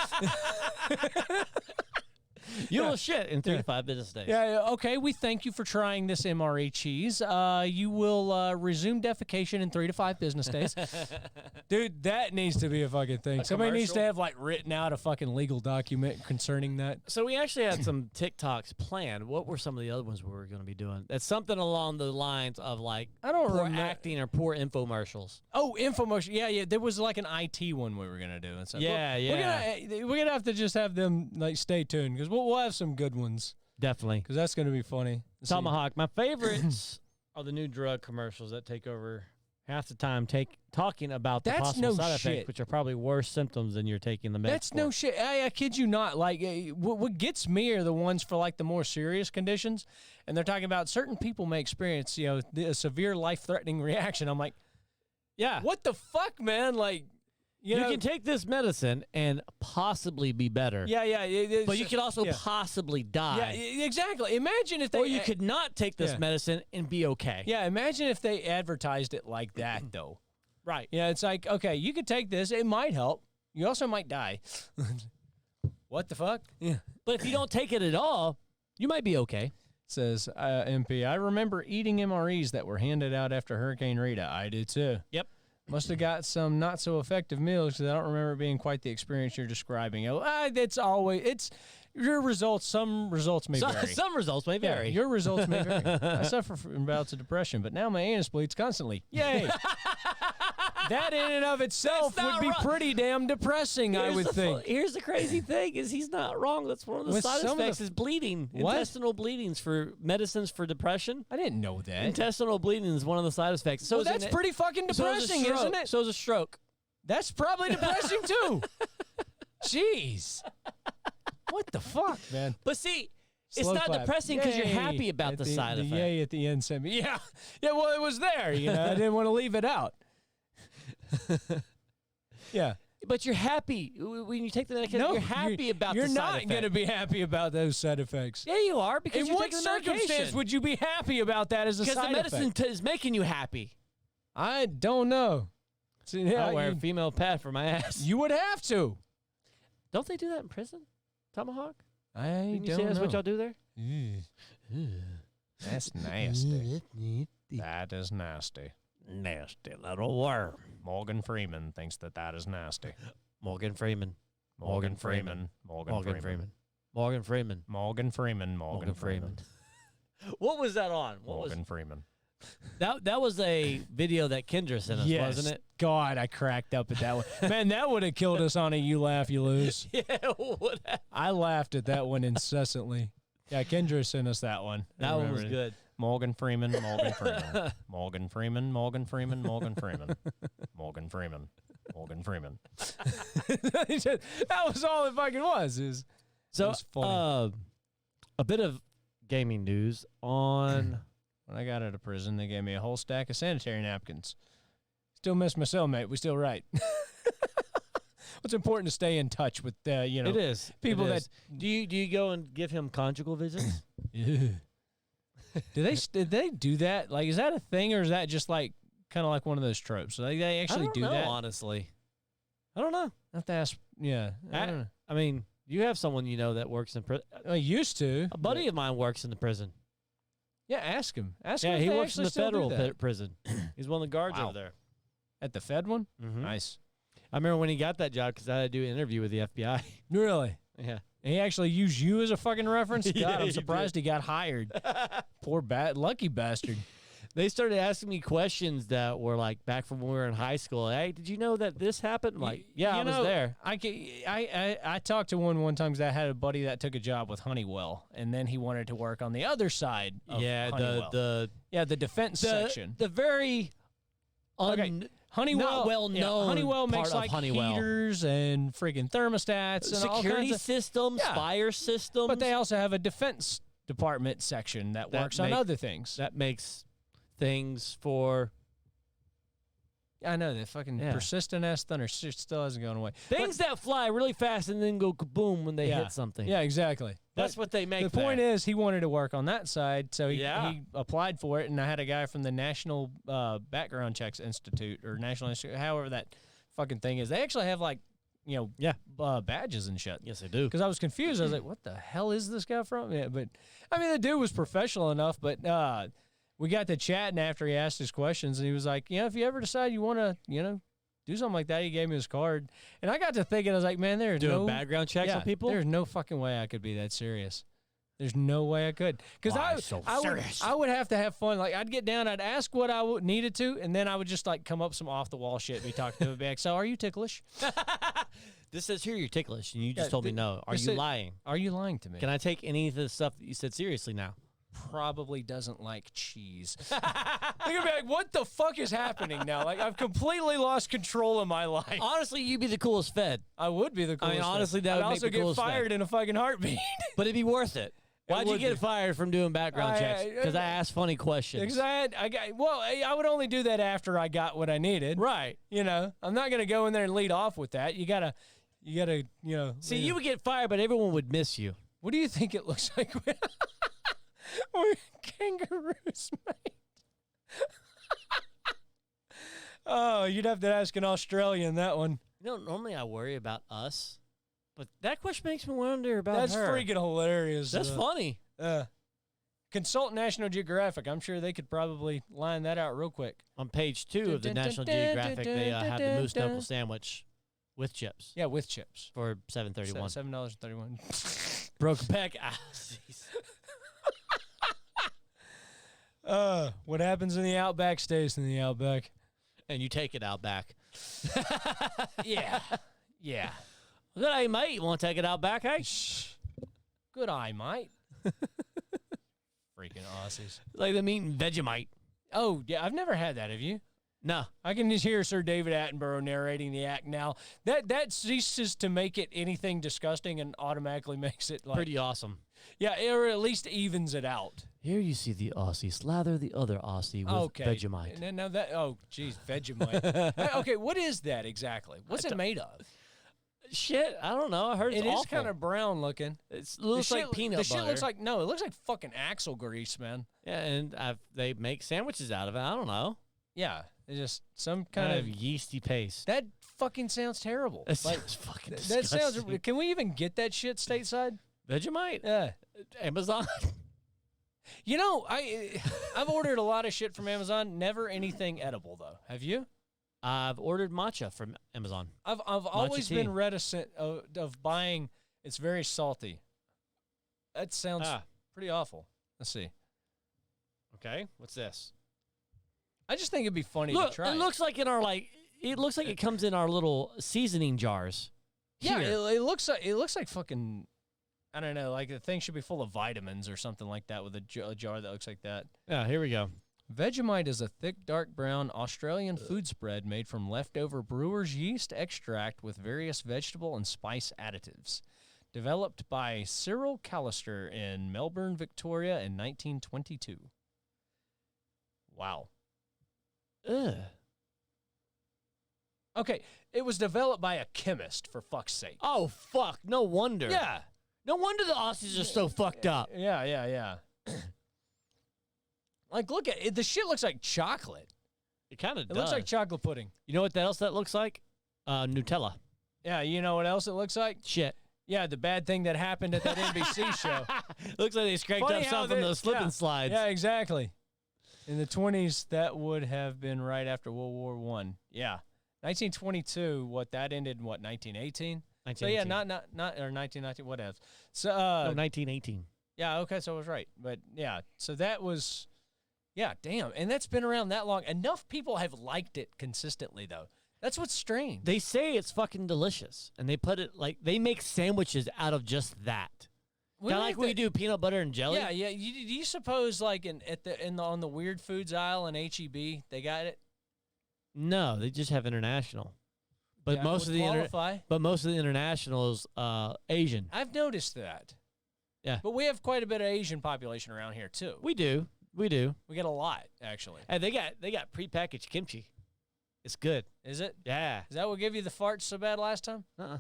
You will shit in 3 to 5 business days. Yeah, okay, we thank you for trying this MRE cheese. You will resume defecation in 3 to 5 business days. Dude, that needs to be a fucking thing. Somebody needs to commercial? have, like, written out a fucking legal document concerning that. So we actually had some TikToks planned. What were some of the other ones we were going to be doing? That's something along the lines of like I don't poor remember. acting or poor infomercials. Oh, infomercial. Yeah. There was, like, an IT one we were going to do. And stuff. Yeah, We're gonna have to just have them, like, stay tuned, because we'll have some good ones, Definitely. because that's going to be funny. Let's see. Tomahawk. My favorites are the new drug commercials that take over half the time talking about the That's possible no side shit. effects, which are probably worse symptoms than you're taking the meds That's for. no shit. I kid you not. Like, what gets me are the ones for like the more serious conditions, and they're talking about certain people may experience, a severe life-threatening reaction. I'm like, Yeah. what the fuck, man? Like, You know, can take this medicine and possibly be better. yeah, But you could also yeah. possibly die. Yeah, exactly. Imagine if they, Or you could not take this Yeah. medicine and be okay. yeah, imagine if they advertised it like that, though. Right. Yeah, it's like, okay, you could take this. It might help. You also might die. What the fuck? Yeah. But if you don't take it at all, you might be okay. Says MP, I remember eating MREs that were handed out after Hurricane Rita. I do too. Yep. Must have got some not so effective meals because I don't remember it being quite the experience you're describing. It's your results. Some results may vary. Some results may Yeah, vary. your results may vary. I suffer from bouts of depression, but now my anus bleeds constantly. Yay! That in and of itself That's would not be right. pretty damn depressing, I would think. Here's the crazy thing: is he's not wrong. That's one of the With side some of the effects is bleeding. What? Intestinal bleedings for medicines for depression. I didn't know that. Intestinal bleeding is one of the side effects. So Well, is that's an- pretty fucking so is a depressing, stroke. isn't it? So is a stroke. That's probably depressing too. Jeez. What the fuck, man? But see, it's Slow not clap. depressing because you're Yay happy about at the side effect. Yay at the end sent me. Yeah. Yeah, well, it was there, I didn't want to leave it out. Yeah. But you're happy when you take the medication. You're happy about you're the side not effect. going to be happy about those side effects. Yeah, you are because In you're what taking the circumstance medication. would you be happy about that as a Because side the medicine effect? is making you happy. I don't know. So, yeah, I'll wear a female pad for my ass. you would have to. Don't they do that in prison? Tomahawk? I Didn't you don't say that's know. what y'all do there? That's nasty. That is nasty. Nasty little worm. Morgan Freeman thinks that is nasty. Morgan Freeman. Morgan Freeman. Morgan Freeman. Morgan Freeman. Morgan Freeman. Morgan Freeman. What was that on? Morgan Freeman. That was a video that Kendra sent us, Yes. wasn't it? God, I cracked up at that one. Man, that would have killed us on a You Laugh, You Lose. Yeah, what happened? I laughed at that one incessantly. Yeah, Kendra sent us that one. I That one was remember it. good. Morgan Freeman, Morgan Freeman. Morgan Freeman, Morgan Freeman, Morgan Freeman. Morgan Freeman, Morgan Freeman. That was all it fucking was. So, was funny. a bit of gaming news on. When I got out of prison, they gave me a whole stack of sanitary napkins. Still miss my cellmate. We still write. It's important to stay in touch with, It is people It is. Do you go and give him conjugal visits? Did they do that? Like, is that a thing, or is that just like kind of like one of those tropes? Like, they actually I don't do know, that? honestly. I don't know. I have to ask. Yeah, I don't know. I mean, you have someone you know that works in prison. I used to. A buddy of mine works in the prison. Yeah, ask him. Ask him. Yeah, if he they works in actually the still do federal that. prison. He's one of the guards Wow. over there. At the Fed one. Mm-hmm. Nice. I remember when he got that job because I had to do an interview with the FBI. Really? Yeah. And he actually used you as a fucking reference. God, Yeah, I'm he surprised he got hired. Poor lucky bastard. They started asking me questions that were like back from when we were in high school. Hey, did you know that this happened? I'm like, yeah, I was there. I talked to one time because I had a buddy that took a job with Honeywell, and then he wanted to work on the other side of Yeah, Honeywell. the defense section. The very Honeywell, not well known Honeywell part makes of like Honeywell. heaters and friggin' thermostats and all security kinds of, systems, Yeah. fire systems. but they also have a defense department section that works on other things. that makes things for I know, the fucking persistent ass thunder still hasn't gone away. things that fly really fast and then go kaboom when they Yeah. hit something. Yeah, exactly. That's what they make. The point is, he wanted to work on that side, so he Yeah. applied for it, and I had a guy from the National Background Checks Institute, or National Institute, however that fucking thing is. They actually have, like, badges and shit. Yes, they do. Because I was confused. I was like, what the hell is this guy from? Yeah, but, I mean, the dude was professional enough, but we got to chatting after he asked his questions, and he was like, if you ever decide you want to, do something like that, he gave me his card. And I got to thinking, I was like, man, there's Doing no background checks on people? There's no fucking way I could be that serious. There's no way I could. Because I would have to have fun. Like, I'd get down, I'd ask what I needed to, and then I would just, like, come up some off-the-wall shit and be talking to him back. So, are you ticklish? This says here you're ticklish, and you just told me no. Are you lying? Are you lying to me? Can I take any of the stuff that you said seriously now? Probably doesn't like cheese. They're gonna be like, what the fuck is happening now? Like, I've completely lost control of my life. Honestly, you'd be the coolest fed. I would be the coolest. Honestly, that I'd would make also the get coolest fired fed. in a fucking heartbeat. But it'd be worth it. Why'd you would get be. fired from doing background checks? Because I asked funny questions. Because I would only do that after I got what I needed. Right. I'm not gonna go in there and lead off with that. You gotta, See, you would get fired, but everyone would miss you. What do you think it looks like? We're kangaroos, mate. Oh, you'd have to ask an Australian that one. Normally I worry about us, but that question makes me wonder about That's her. freaking hilarious. That's funny. Consult National Geographic. I'm sure they could probably line that out real quick. On page 2 of the National Geographic, they have the moose knuckle sandwich with chips. Yeah, with chips. For $7.31. $7.31. Broke back. What happens in the Outback stays in the Outback. And you take it out back. Yeah. Yeah. Good eye, mate. You want to take it out back, hey? Good eye, mate. Freaking Aussies. Like them eating Vegemite. Oh, yeah. I've never had that. Have you? No. I can just hear Sir David Attenborough narrating the act now. That ceases to make it anything disgusting and automatically makes it like Pretty awesome. Yeah, or at least evens it out. Here you see the Aussie slather the other Aussie with Vegemite. Now that geez, Vegemite. Okay, what is that exactly? What's it made of? Shit, I don't know. I heard it's It is awful. kind of brown looking. It looks like peanut butter. The shit looks like it looks like fucking axle grease, man. Yeah, and they make sandwiches out of it. I don't know. Yeah, it's just some kind of yeasty paste. That fucking sounds terrible. That sounds fucking that disgusting. sounds. Can we even get that shit stateside? Vegemite? Yeah. Amazon? You know, I've ordered a lot of shit from Amazon. Never anything edible though. Have you? I've ordered matcha from Amazon. I've always tea. been reticent of buying. It's very salty. That sounds pretty awful. Let's see. Okay, what's this? I just think it'd be funny Look, to try. it looks like in our it looks like it comes in our little seasoning jars. Yeah, Here. it looks like fucking. I don't know, like the thing should be full of vitamins or something like that with a jar that looks like that. Yeah, here we go. Vegemite is a thick, dark brown Australian food spread made from leftover brewer's yeast extract with various vegetable and spice additives. Developed by Cyril Callister in Melbourne, Victoria in 1922. Wow. Ugh. Okay, it was developed by a chemist, for fuck's sake. Oh, fuck. No wonder. Yeah. No wonder the Aussies are so fucked up. Yeah. Like, look at it. The shit looks like chocolate. It kind of It does. looks like chocolate pudding. You know what else that looks like? Nutella. Yeah, you know what else it looks like? Shit. Yeah, the bad thing that happened at that NBC show. Looks like they scraped Funny up how something from they- those slipping yeah. slides. Yeah, exactly. In the 20s, that would have been right after World War I. Yeah. 1922, that ended in 1918? So yeah, 1918. not or 1919, whatever. So No, 1918. yeah, okay, so I was right. But yeah, so that was damn. And that's been around that long. Enough people have liked it consistently though. That's what's strange. They say it's fucking delicious, and they put it they make sandwiches out of just that. Kind of like we do peanut butter and jelly. Yeah. Do you suppose like on the weird foods aisle in HEB they got it? No, they just have international. But That most would of the qualify. international is Asian. I've noticed that. Yeah. But we have quite a bit of Asian population around here too. We do. We get a lot actually. And they got prepackaged kimchi. It's good. Is it? Yeah. Is that what gave you the farts so bad last time? Uh-uh.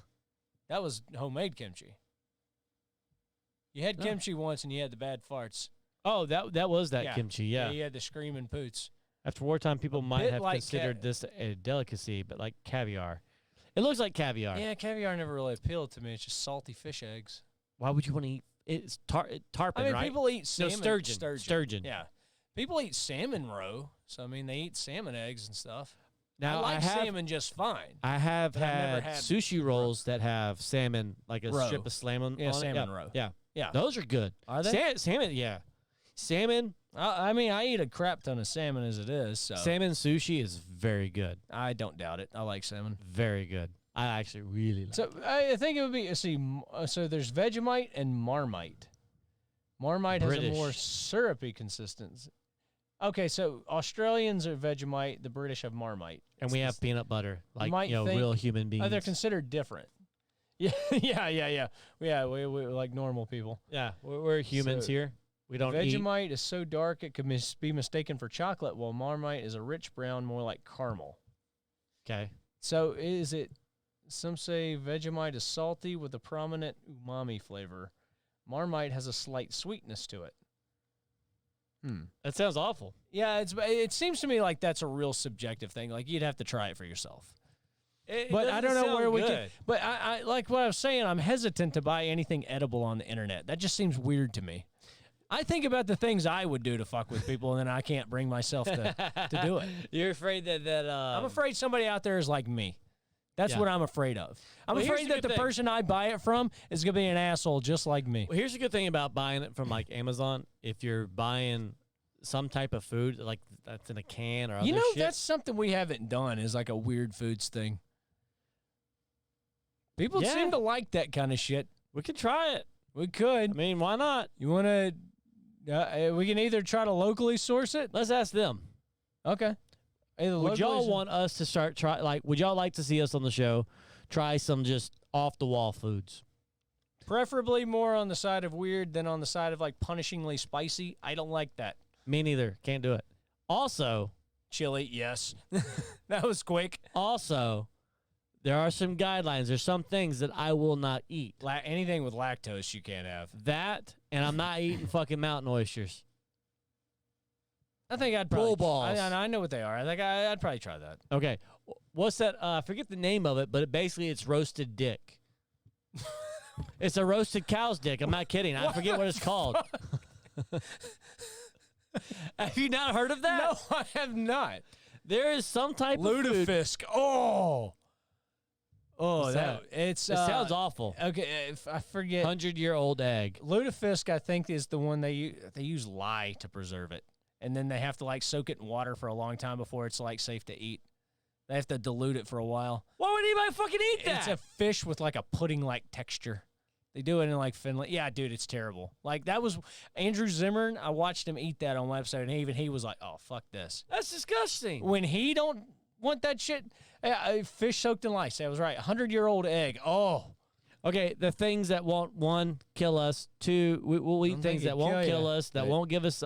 That was homemade kimchi. You had kimchi once and you had the bad farts. Oh, that was that kimchi. Yeah. You had the screaming poots. After wartime, people might bit have like considered this a delicacy, but like caviar. It looks like caviar. Yeah, caviar never really appealed to me. It's just salty fish eggs. Why would you want to eat? It's tarpon, I mean, right? people eat salmon. No, sturgeon. Yeah. People eat salmon roe. So, I mean, they eat salmon eggs and stuff. Now, I like salmon just fine. I have but I've never had had sushi rolls that have salmon, like a roe. strip of salmon Yeah, on salmon it. roe. Yeah. Yeah. Those are good. Are they? Salmon, yeah. Salmon I mean, I eat a crap ton of salmon as it is. So salmon sushi is very good. I don't doubt it. I like salmon. Very good. I actually really like So I think it would be, so there's Vegemite and Marmite. Marmite has a British. more syrupy consistency. Okay, so Australians are Vegemite, the British have Marmite. And we have peanut butter, like, might think- real human beings. They're considered different. Yeah, yeah. We like normal people. Yeah, we're humans So, here. We don't eat. Vegemite is so dark it could be mistaken for chocolate, while Marmite is a rich brown, more like caramel. Okay. So is it, some say Vegemite is salty with a prominent umami flavor. Marmite has a slight sweetness to it. That sounds awful. Yeah, it seems to me like that's a real subjective thing. Like you'd have to try it for yourself. But I don't know where we can. But I like what I was saying. I'm hesitant to buy anything edible on the internet. That just seems weird to me. I think about the things I would do to fuck with people, and then I can't bring myself to do it. You're afraid that I'm afraid somebody out there is like me. That's Yeah. what I'm afraid of. I'm Well, here's afraid the that good the thing. person I buy it from is gonna be an asshole just like me. Well, here's the good thing about buying it from like Amazon. If you're buying some type of food like that's in a can or other You know, shit, that's something we haven't done. Is like a weird foods thing. People Yeah. seem to like that kind of shit. we could try it. We could. I mean, why not? You want to? We can either try to locally source it. Let's ask them. Okay. Either Would y'all locally- want us to start would y'all like to see us on the show try some just off the wall foods? preferably more on the side of weird than on the side of like punishingly spicy? I don't like that. Me neither. Can't do it. Also, Chili, yes. That was quick. there are some guidelines. There's some things that I will not eat. Anything with lactose you can't have. That, and I'm not eating fucking mountain oysters. I think I'd Bull probably. balls. I know what they are. I think I'd probably try that. Okay. What's that? I forget the name of it, but basically it's roasted dick. It's a roasted cow's dick. I'm not kidding. I forget what it's called. Have you not heard of that? No, I have not. There is some type of food. Lutefisk. Oh, What's that that? it's. It sounds awful. Okay, if I forget. 100-year-old egg. Lutefisk, I think, is the one they use lye to preserve it, and then they have to like soak it in water for a long time before it's like safe to eat. They have to dilute it for a while. Why would anybody fucking eat that? It's a fish with like a pudding-like texture. They do it in like Finland. Yeah, dude, it's terrible. Like that was Andrew Zimmern. I watched him eat that on one episode, and even he was like, "Oh, fuck this." That's disgusting. When he don't want that shit, fish soaked in lye. I was right. 100-year-old egg. Oh, Okay, the things that won't, one, kill us. Two, we'll eat things that won't kill us, that won't give us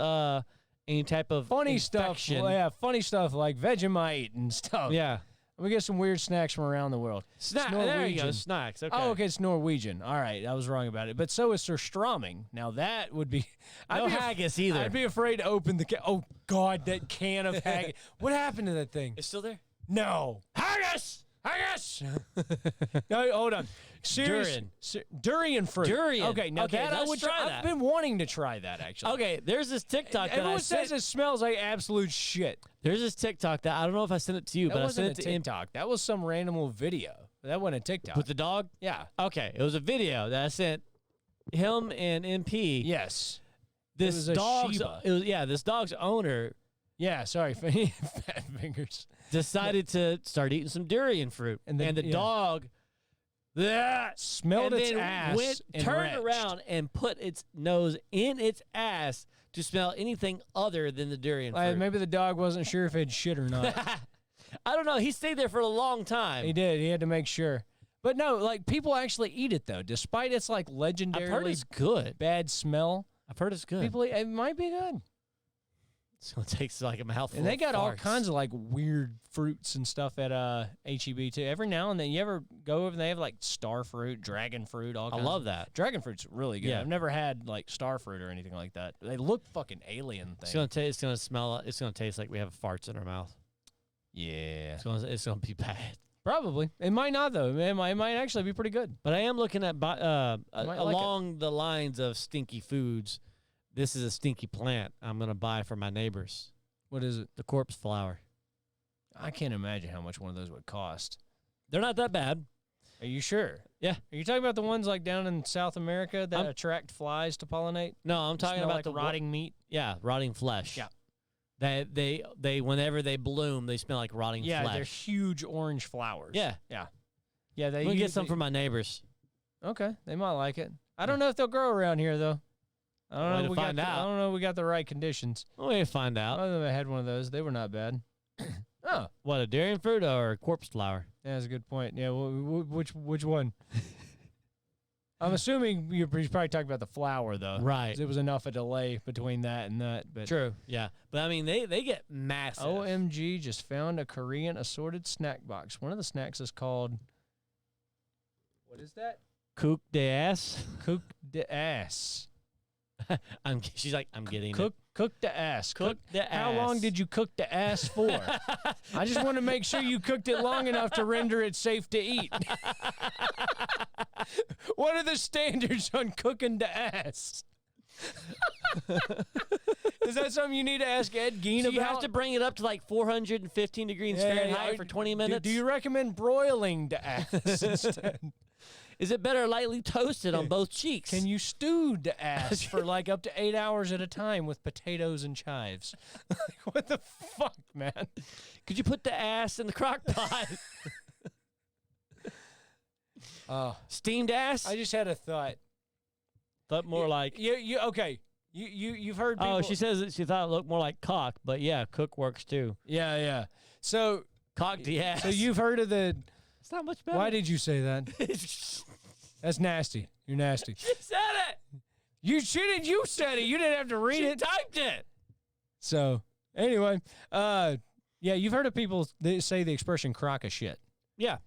any type of funny infection. stuff. Well, yeah, funny stuff like Vegemite and stuff. Yeah. We get some weird snacks from around the world. There you go, Norwegian. snacks. Okay. Oh, okay, it's Norwegian. All right, I was wrong about it. But so is surströmming. Now that would be No haggis either. I'd be afraid to open the can. Oh God, that can of haggis. What happened to that thing? It's still there? No. Haggis! Haggis. No, hold on. Durian fruit. Durian. Okay, now Okay, that I let's would try I've that. been wanting to try that actually. Okay, there's this TikTok that I Everyone sent. says it smells like absolute shit. There's this TikTok that I don't know if I sent it to you, That but I wasn't sent a it to TikTok. That was some random old video. That wasn't a TikTok. with the dog. Yeah. Okay, it was a video that I sent him and MP. Yes. This was a dog's Shiba. this dog's owner Yeah. Sorry, fat fingers. decided to start eating some durian fruit, And and then- the yeah. dog Smelled and its then ass. and turned retched. around and put its nose in its ass to smell anything other than the durian fruit. Maybe the dog wasn't sure if it had shit or not. I don't know. He stayed there for a long time. He did. He had to make sure. But no, like people actually eat it though, despite its like I've heard legendarily it's good. bad smell. I've heard it's good. People, it might be good. So it takes like a mouthful. And they of got all farts. kinds of like weird fruits and stuff at HEB too. Every now and then, you ever go over and they have like star fruit, dragon fruit, all I kinds. love that. Dragon fruit's really good. Yeah. I've never had like star fruit or anything like that. They look fucking alien It's thing. gonna taste. It's gonna smell. It's gonna taste like we have farts in our mouth. Yeah, It's gonna be bad. probably. It might not though. It might actually be pretty good. But I am looking at like it. along the lines of stinky foods. This is a stinky plant I'm gonna buy for my neighbors. What is it? The corpse flower. I can't imagine how much one of those would cost. They're not that bad. Are you sure? Yeah. Are you talking about the ones like down in South America that I'm- attract flies to pollinate? No, I'm talking Smell about like the rotting meat. Yeah, rotting flesh. Yeah. They whenever they bloom, they smell like rotting Yeah, flesh. they're huge orange flowers. Yeah. yeah. They I'm gonna get usually- some for my neighbors. Okay, they might like it. I don't know if they'll grow around here though. I don't Way know. to We find got. out. I don't know. We got the right conditions. Well, we find out. Other than I had one of those, they were not bad. Oh, What, a durian fruit or a corpse flower? yeah, that's a good point. Yeah, which one? I'm assuming you're probably talking about the flower though. Right. 'Cause it was enough a delay between that and that. But True. Yeah. But I mean, they get massive. OMG, just found a Korean assorted snack box. One of the snacks is called. What is that? Cook de ass. Cook the ass. She's like, I'm getting Cook the ass. Cook the How long ass. did you cook the ass for? I just want to make sure you cooked it long enough to render it safe to eat. What are the standards on cooking the ass? Is that something you need to ask Ed Gein So about? you have to bring it up to like 415 degrees Fahrenheit for 20 minutes? Do you recommend broiling the ass instead? Is it better lightly toasted on both cheeks? Can you stew the ass for like up to 8 hours at a time with potatoes and chives? Like, what the fuck, man? Could you put the ass in the crock pot? Steamed ass? I just had a thought. Thought more like. You okay? You've heard people. Oh, she says that she thought it looked more like cock, but yeah, cook works too. Yeah. So Cock the ass. you've heard of the. It's not much better. Why did you say that? She That's nasty. You're nasty. said it. You shouldn't. You said it. You didn't have to read She it. typed it. So anyway, yeah, you've heard of people that say the expression "crock of shit." Yeah.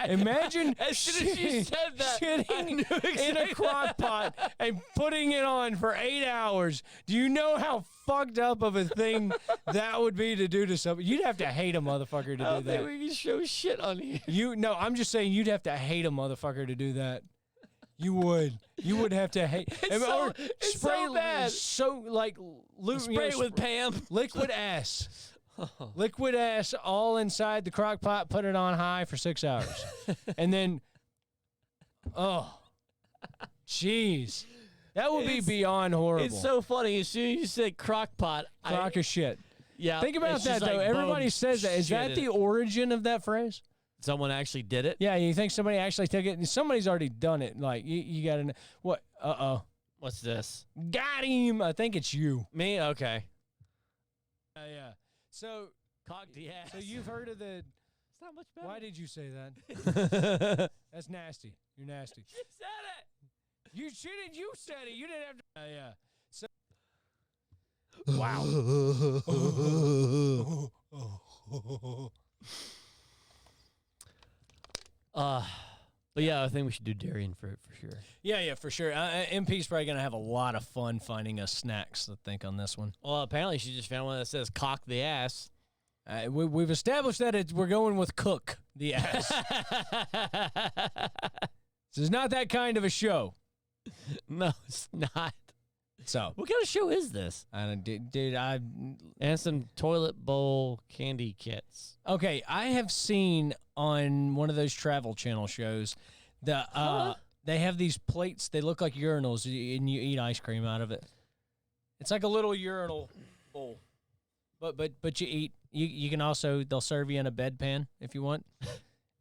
Imagine As soon as she said that, I shitting knew in a exactly. crock pot and putting it on for 8 hours. Do you know how fucked up of a thing that would be to do to somebody? You'd have to hate a motherfucker to I do don't think that. we can show shit on here. No, I'm just saying you'd have to hate a motherfucker to do that. You would have to hate. It's so bad. So like Spray it with Pam. liquid ass. Liquid ass all inside the crock pot, put it on high for 6 hours. And then, oh, jeez. That would be beyond horrible. It's so funny. As soon as you said crock pot, Crock of shit. Yeah. Think about it's that, just though. like, Everybody boom, says that. Is shit that in the it. origin of that phrase? Someone actually did it? Yeah, you think somebody actually took it? Somebody's already done it. Like, you got to know. What? Uh-oh. What's this? Got him. I think it's you. Me? Okay. Yeah. So, Cock the ass. so you've heard of the... It's not much better. Why did you say that? That's nasty. You're nasty. You said it. You shouldn't. You said it. You didn't have to. Yeah. So, wow. But yeah, I think we should do Darien for sure. yeah, for sure. MP's probably gonna have a lot of fun finding us snacks. I think on this one. Well, apparently she just found one that says cock the ass. We've established that we're going with cook the ass. This is not that kind of a show. No, it's not. So, What kind of show is this? dude, And some toilet bowl candy kits. okay. I have seen on one of those Travel Channel shows they have these plates. They look like urinals, and you eat ice cream out of it. It's like a little urinal bowl, but you eat. You can also, they'll serve you in a bedpan if you want.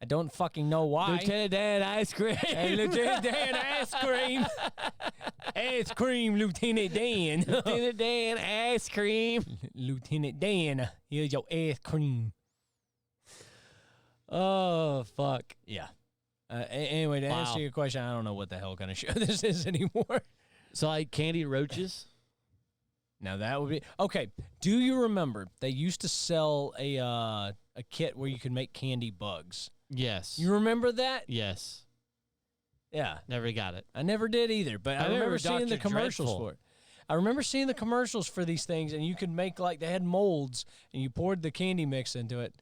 I don't fucking know why. Lieutenant Dan ice cream. Hey, Lieutenant Dan, ice cream. Ice cream, Lieutenant Dan. Lieutenant Dan ice cream. Lieutenant Dan, here's your ice cream. Oh, fuck. Yeah. Anyway, to Wow. answer your question, I don't know what the hell kind of show this is anymore. So like candied roaches? Now that would be okay. Do you remember they used to sell a kit where you could make candy bugs? Yes. You remember that? Yes. Yeah. Never got it. I never did either, but I remember remember seeing the Dr. commercials Dreadful. for it. I remember seeing the commercials for these things, and you could make, like, they had molds, and you poured the candy mix into it.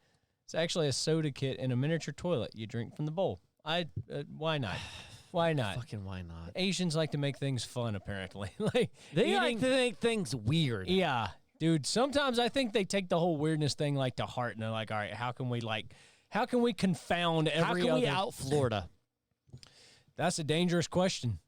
It's actually a soda kit in a miniature toilet. You drink from the bowl. Why not? Why not? Fucking why not? Asians like to make things fun, apparently. Like They like eating- to make things weird. Yeah, dude. Sometimes I think they take the whole weirdness thing like to heart, and they're like, all right, how can we confound How every can other? we out Florida? That's a dangerous question.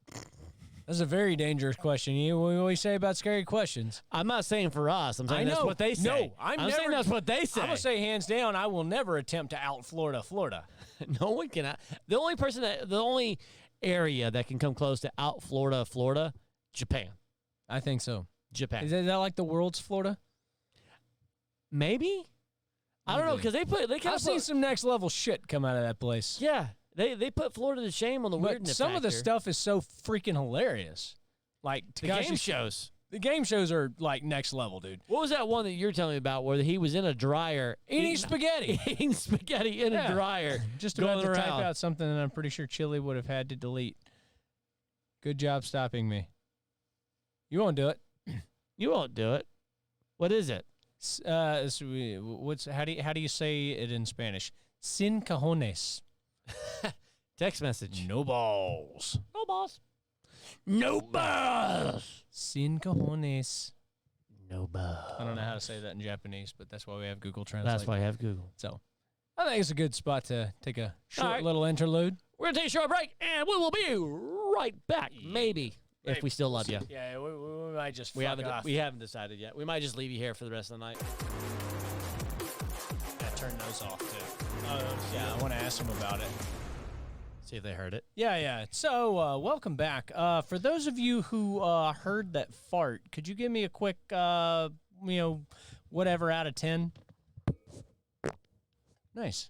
That's a very dangerous question. What do we say about scary questions? I'm not saying for us. I'm saying that's what they say. No, I'm saying that's what they say. I'm gonna say hands down, I will never attempt to out Florida. No one can. The only area that can come close to out Florida, Japan. I think so. Japan. Is that like the world's Florida? Maybe. I don't know because they kind I've of seen some next level shit come out of that place. Yeah, they put Florida to shame on the But weirdness some of the factor. stuff is so freaking hilarious. Like The game shows. The game shows are like next level, dude. What was that one that you're telling me about where he was in a dryer Eating spaghetti. eating spaghetti in Yeah. a dryer? Just about going to type around. out something that I'm pretty sure Chili would have had to delete. Good job stopping me. You won't do it. You won't do it. What is it? How do you say it in Spanish? Sin cajones. Text message. No balls. No boss. No boss. Sin cajones. No boss. I don't know how to say that in Japanese, but that's why we have Google Translate. That's why I have Google. So I think it's a good spot to take a short All right. little interlude. We're going to take a short break, and we will be right back, maybe, if we still love you. Yeah, we might just We fuck haven't off. we haven't decided yet. We might just leave you here for the rest of the night. Yeah, turn those off, too. Yeah, I want to ask them about it. See if they heard it. Yeah. So, welcome back. For those of you who heard that fart, could you give me a quick, whatever out of 10? Nice.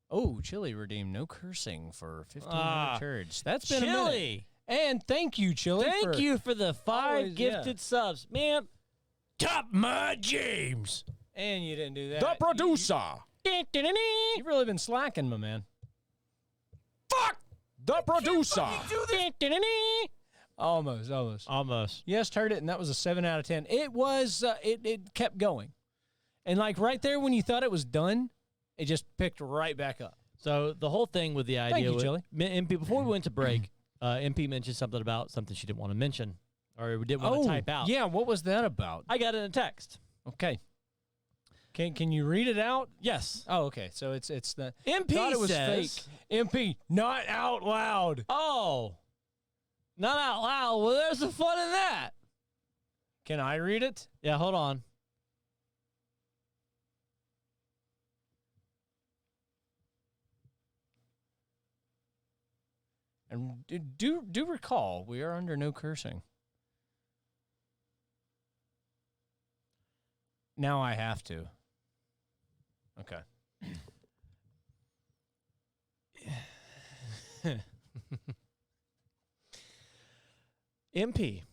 Oh, Chili redeemed no cursing for 1500 turds. That's been a minute. Chili. And thank you, Chili. Thank you for the 5 always- gifted subs. Man, Top Mud James. And you didn't do that. The producer. You've really been slacking, my man. Fuck the producer. Almost. Yes, heard it, and that was a 7 out of 10. It was, it kept going. And like right there when you thought it was done, it just picked right back up. So the whole thing with the idea you, was, Chili. and before we went to break, MP mentioned something about something she didn't want to mention or didn't want to type out. Yeah, what was that about? I got it in a text. Okay. Can you read it out? Yes. Oh, okay. So it's the MP thought it was says, fake. MP, not out loud. Oh, not out loud. Well, there's some fun in that. Can I read it? Yeah, hold on. And do recall, we are under no cursing. Now I have to. Okay. MP,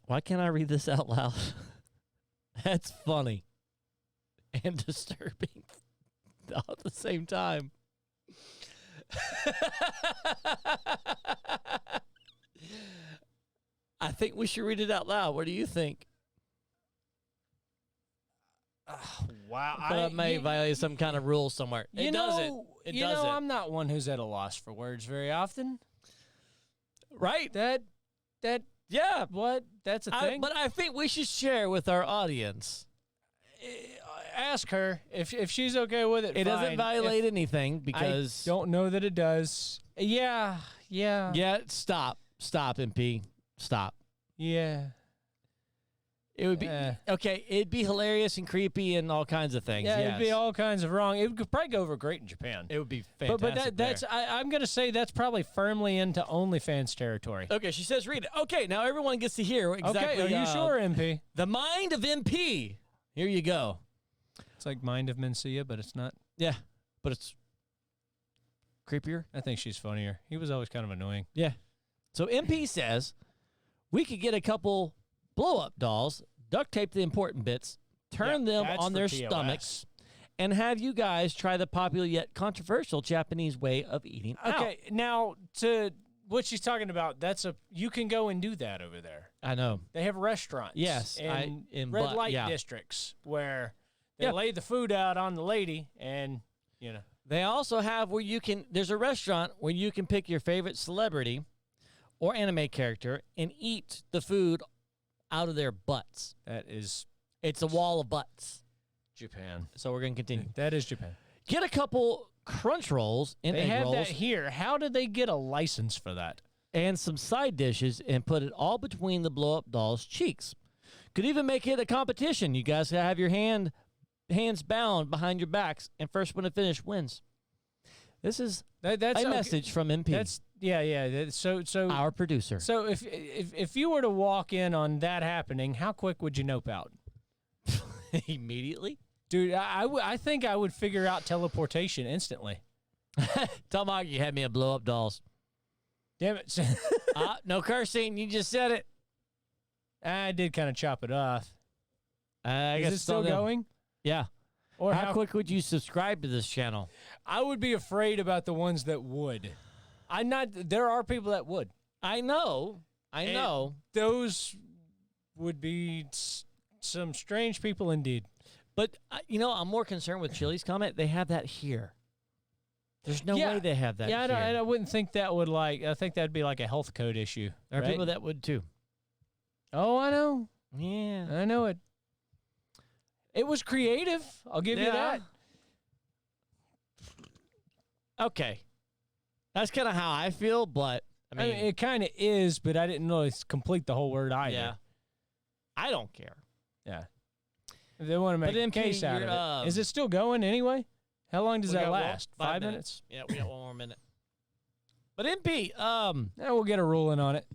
why can't I read this out loud? That's funny and disturbing all at the same time. I think we should read it out loud. What do you think? Wow. But it may violate some kind of rule somewhere. It doesn't. It doesn't. I'm not one who's at a loss for words very often. Right? That Yeah. what? That's a thing. But I think we should share with our audience. Ask her if she's okay with it. It doesn't fine. violate anything because I don't know that it does. Yeah. Yeah, stop, MP, stop. Yeah. It would be okay. It'd be hilarious and creepy and all kinds of things. Yeah, yes. it'd be all kinds of wrong. It could probably go over great in Japan. It would be fantastic. But that's I'm gonna say that's probably firmly into OnlyFans territory. okay. She says, "Read it." Okay, now everyone gets to hear exactly. Okay, are you sure, MP? The mind of MP. Here you go. It's like Mind of Mencia, but it's not. Yeah, but it's creepier. I think she's funnier. He was always kind of annoying. Yeah. So MP says we could get a couple blow-up dolls, duct tape the important bits, turn them that's on for their TOS. stomachs, and have you guys try the popular yet controversial Japanese way of eating out. Okay, now to what she's talking about, you can go and do that over there. I know. They have restaurants. Yes, in red light districts where they lay the food out on the lady, and They also have where you can, there's a restaurant where you can pick your favorite celebrity or anime character and eat the food out of their butts. It's a wall of butts. Japan. So we're going to continue. That is Japan. Get a couple crunch rolls and They egg have rolls that here. How did they get a license for that? and some side dishes and put it all between the blow-up doll's cheeks. Could even make it a competition. You guys have your hands bound behind your backs, and first one to finish wins. This is That's a okay. message from MP. That's so our producer. So if you were to walk in on that happening, how quick would you nope out? Immediately? Dude, I think I would figure out teleportation instantly. Tell Mark you had me at blow-up dolls. Damn it. No cursing. You just said it. I did kind of chop it off. I Is guess it still them. going? Yeah. Or how quick would you subscribe to this channel? I would be afraid about the ones that would. There are people that would. I know. Those would be some strange people indeed. But, I'm more concerned with Chili's comment. They have that here. There's no way they have that here. I wouldn't think that would I think that'd be like a health code issue. There are right? people that would too. Oh, I know. Yeah. I know it. It was creative. I'll give you that. Okay. That's kind of how I feel, but I mean it kind of is, but I didn't really complete the whole word either. Yeah. I don't care. Yeah. If they want to make a case out of it. Is it still going anyway? How long does that last? 5 minutes? Yeah, we got one more minute. But MP, we'll get a ruling on it.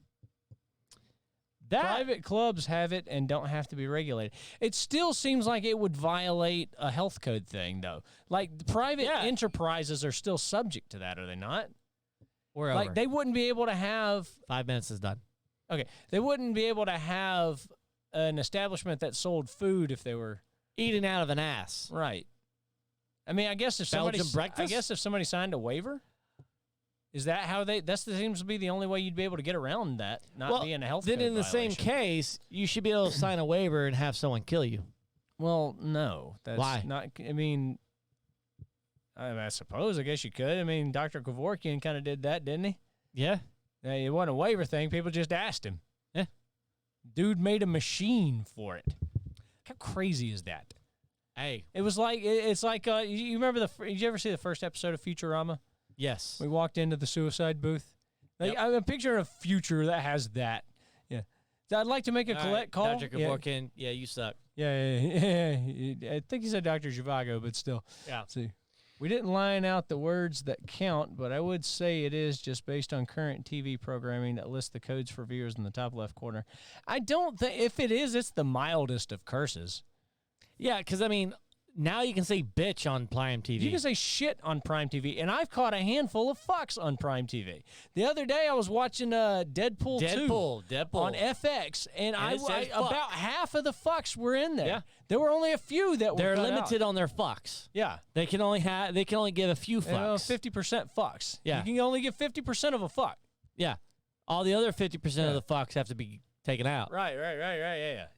that Private clubs have it and don't have to be regulated. It still seems like it would violate a health code thing, though. Like, the private enterprises are still subject to that, are they not? we're over. Like, they wouldn't be able to have... 5 minutes is done. Okay. They wouldn't be able to have an establishment that sold food if they were... Eating out of an ass. Right. I mean, I guess if Belgian breakfast? if somebody signed a waiver, is that how that seems to be the only way you'd be able to get around that, not being a health then code in the same violation. case, you should be able to sign a waiver and have someone kill you. Well, no. That's Why? not, I suppose, I guess you could. I mean, Dr. Kevorkian kind of did that, didn't he? Yeah. It wasn't a waiver thing. People just asked him. Yeah. Dude made a machine for it. How crazy is that? Hey. It was like, it's like, you remember did you ever see the first episode of Futurama? Yes. We walked into the suicide booth. Like, Yep. I'm picturing a future that has that. Yeah. So I'd like to make a collect call. Dr. Kevorkian, yeah, you suck. Yeah. I think he said Dr. Zhivago, but still. Yeah. Let's see. We didn't line out the words that count, but I would say it is just based on current TV programming that lists the codes for viewers in the top left corner. I don't think, if it is, it's the mildest of curses. Yeah, because, I mean, now you can say bitch on Prime TV. You can say shit on Prime TV, and I've caught a handful of fucks on Prime TV. The other day, I was watching Deadpool 2 on FX, and it said fuck. about half of the fucks were in there. Yeah. There were only a few that were They're cut limited out. on their fucks. Yeah. They can only give a few fucks. 50% fucks. Yeah. You can only give 50% of a fuck. Yeah. All the other 50% of the fucks have to be taken out. Right.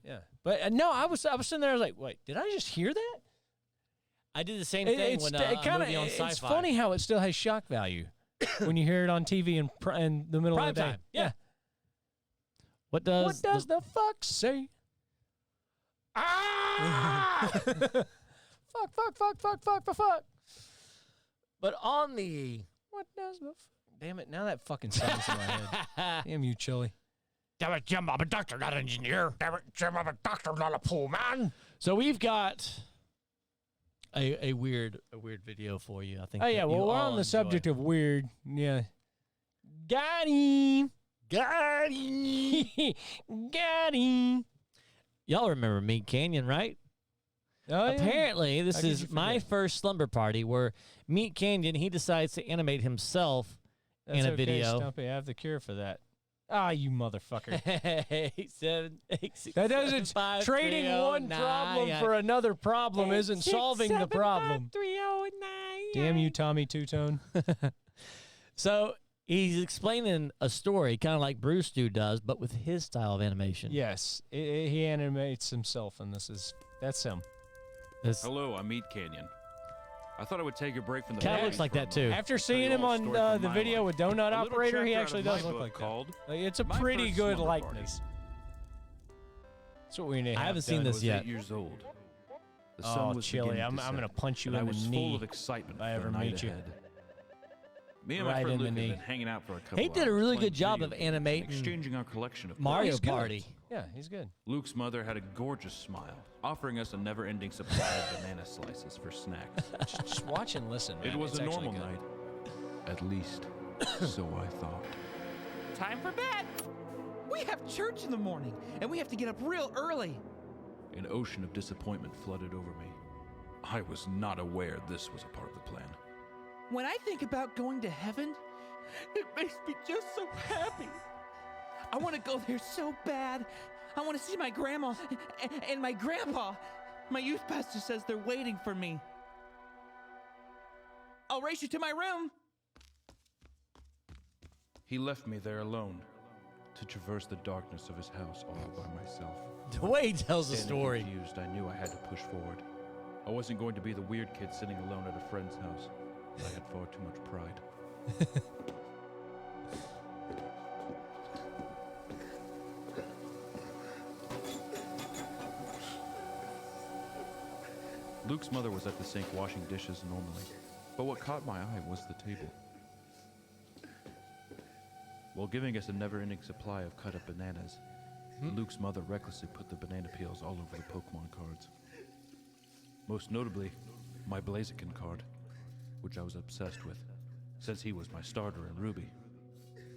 Yeah. But no, I was sitting there. I was like, wait, did I just hear that? I did the same thing when a movie on Sci-Fi. It's funny how it still has shock value when you hear it on TV in the middle Prime of the day. time. Yeah. What does the fuck say? Ah! fuck. But on the What does the Damn it, now that fucking song's in my head. Damn you, Chili. Damn it, Jim, I'm a doctor, not an engineer. Damn it, Jim, I'm a doctor, not a pool man. So we've got a weird video for you. I think. Oh yeah, that well you we're all on the enjoy. subject of weird. Yeah. Got him. Got him. Y'all remember Meat Canyon, right? Oh, yeah. Apparently, this How could is you my forget? first slumber party where Meat Canyon, he decides to animate himself That's in a okay, video. Stumpy, I have the cure for that. Ah, you motherfucker. 878 That doesn't. Trading one problem for another problem isn't solving the problem. Damn you, Tommy Two-Tone. So he's explaining a story, kind of like Bruce Stu does, but with his style of animation. Yes, he animates himself, and that's him. This Hello, I'm Meat Canyon. I thought I would take a break from the Kinda babies looks like for a that, too. moment. After Tell you seeing him all a on story from the my video life. with Donut A little Operator, he chapter out actually of does my look book like that. called Like, it's a My pretty First good Slumber Party. likeness. That's what we need to I have haven't seen done. this was yet. 8 years old. The sun Oh, was Chili, beginning I'm to going to set, punch you and in I was the full knee of excitement if I for ever the night meet you. ahead. Me and Right my friend in the Luke had knee. been hanging out for a couple He did a hours really playing good job video of games and animating exchanging our collection of Mario He's good. Party. Yeah, he's good. Luke's mother had a gorgeous smile, offering us a never-ending supply of banana slices for snacks. Just watch and listen, man. It was It's a actually normal good. night. At least, so I thought. Time for bed! We have church in the morning, and we have to get up real early. An ocean of disappointment flooded over me. I was not aware this was a part of the plan. When I think about going to heaven, it makes me just so happy. I want to go there so bad. I want to see my grandma and my grandpa. My youth pastor says they're waiting for me. I'll race you to my room. He left me there alone to traverse the darkness of his house all by myself. The way he tells the Standing story. confused, I knew I had to push forward. I wasn't going to be the weird kid sitting alone at a friend's house. I had far too much pride. Luke's mother was at the sink washing dishes normally, but what caught my eye was the table. While giving us a never-ending supply of cut-up bananas, Luke's mother recklessly put the banana peels all over the Pokemon cards. Most notably, my Blaziken card, which I was obsessed with, since he was my starter in Ruby.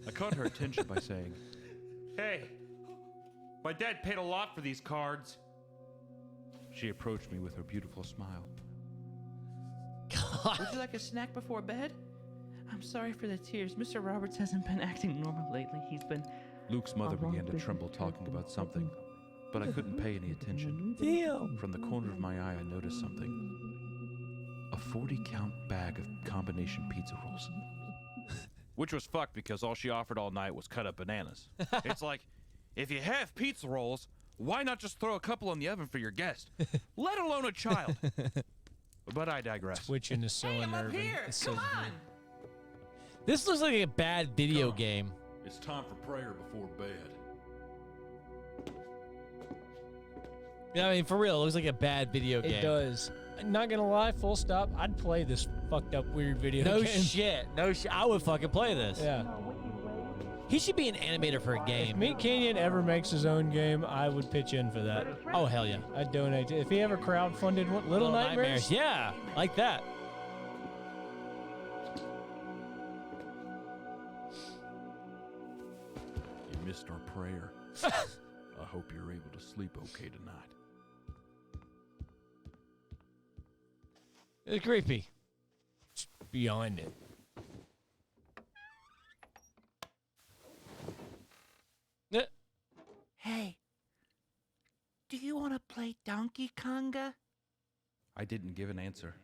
I caught her attention by saying, "Hey, my dad paid a lot for these cards." She approached me with her beautiful smile. Would you like a snack before bed? I'm sorry for the tears. Mr. Roberts hasn't been acting normal lately. He's been... Luke's mother began to tremble talking about something, but I couldn't pay any attention. Damn. From the corner of my eye, I noticed something. A 40-count bag of combination pizza rolls. Which was fucked because all she offered all night was cut-up bananas. It's like, if you have pizza rolls, why not just throw a couple in the oven for your guest? Let alone a child. But I digress. Twitching is so Hey, I'm up unnerving. here! It's so Come on! This looks like a bad video Come on. game. It's time for prayer before bed. Yeah, I mean, for real, it looks like a bad video game. It does. Not gonna lie, full stop. I'd play this fucked up weird video No game. shit. No shit. I would fucking play this. Yeah. He should be an animator for a If game. Meat Canyon ever makes his own game, I would pitch in for that. Oh, hell yeah. I'd donate. If he ever crowdfunded one, Little Nightmares. Yeah, like that. You missed our prayer. I hope you're able to sleep okay tonight. It's creepy. Beyond it. Hey, do you want to play Donkey Konga? I didn't give an answer.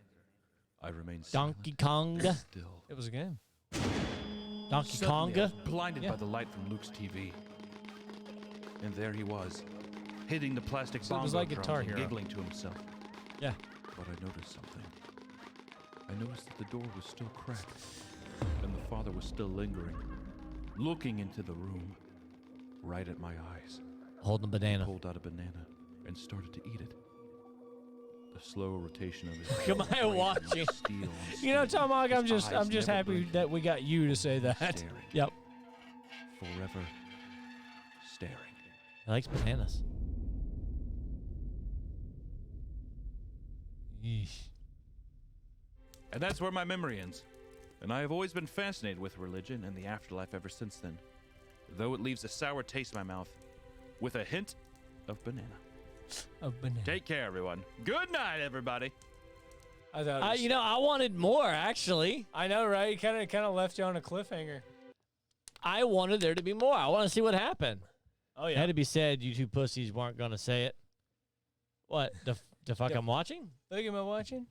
I remained Donkey silent, Konga. still. It was a game. Donkey Suddenly, I was Konga. blinded Yeah. by the light from Luke's TV. And there he was, hitting the plastic So it was bongo like drums Guitar and Hero. giggling to himself. Yeah. But I noticed something. I noticed that the door was still cracked, and the father was still lingering, looking into the room, right at my eyes. Holding a banana. Pulled out a banana and started to eat it. The slow rotation of his Am I brain was watching? steel on You know, steel. Tom Hawk, I'm His just eyes never happy blinked. that we got you to say that. Staring. Yep. Forever staring. He likes bananas. And that's where my memory ends. And I have always been fascinated with religion and the afterlife ever since then. Though it leaves a sour taste in my mouth, with a hint of banana. Of banana. Take care, everyone. Good night, everybody. I thought. It was, You know, I wanted more, actually. I know, right? Kind of left you on a cliffhanger. I wanted there to be more. I want to see what happened. Oh It had to be said you two pussies weren't going to say it. What? The fuck I'm watching? Look at my watching.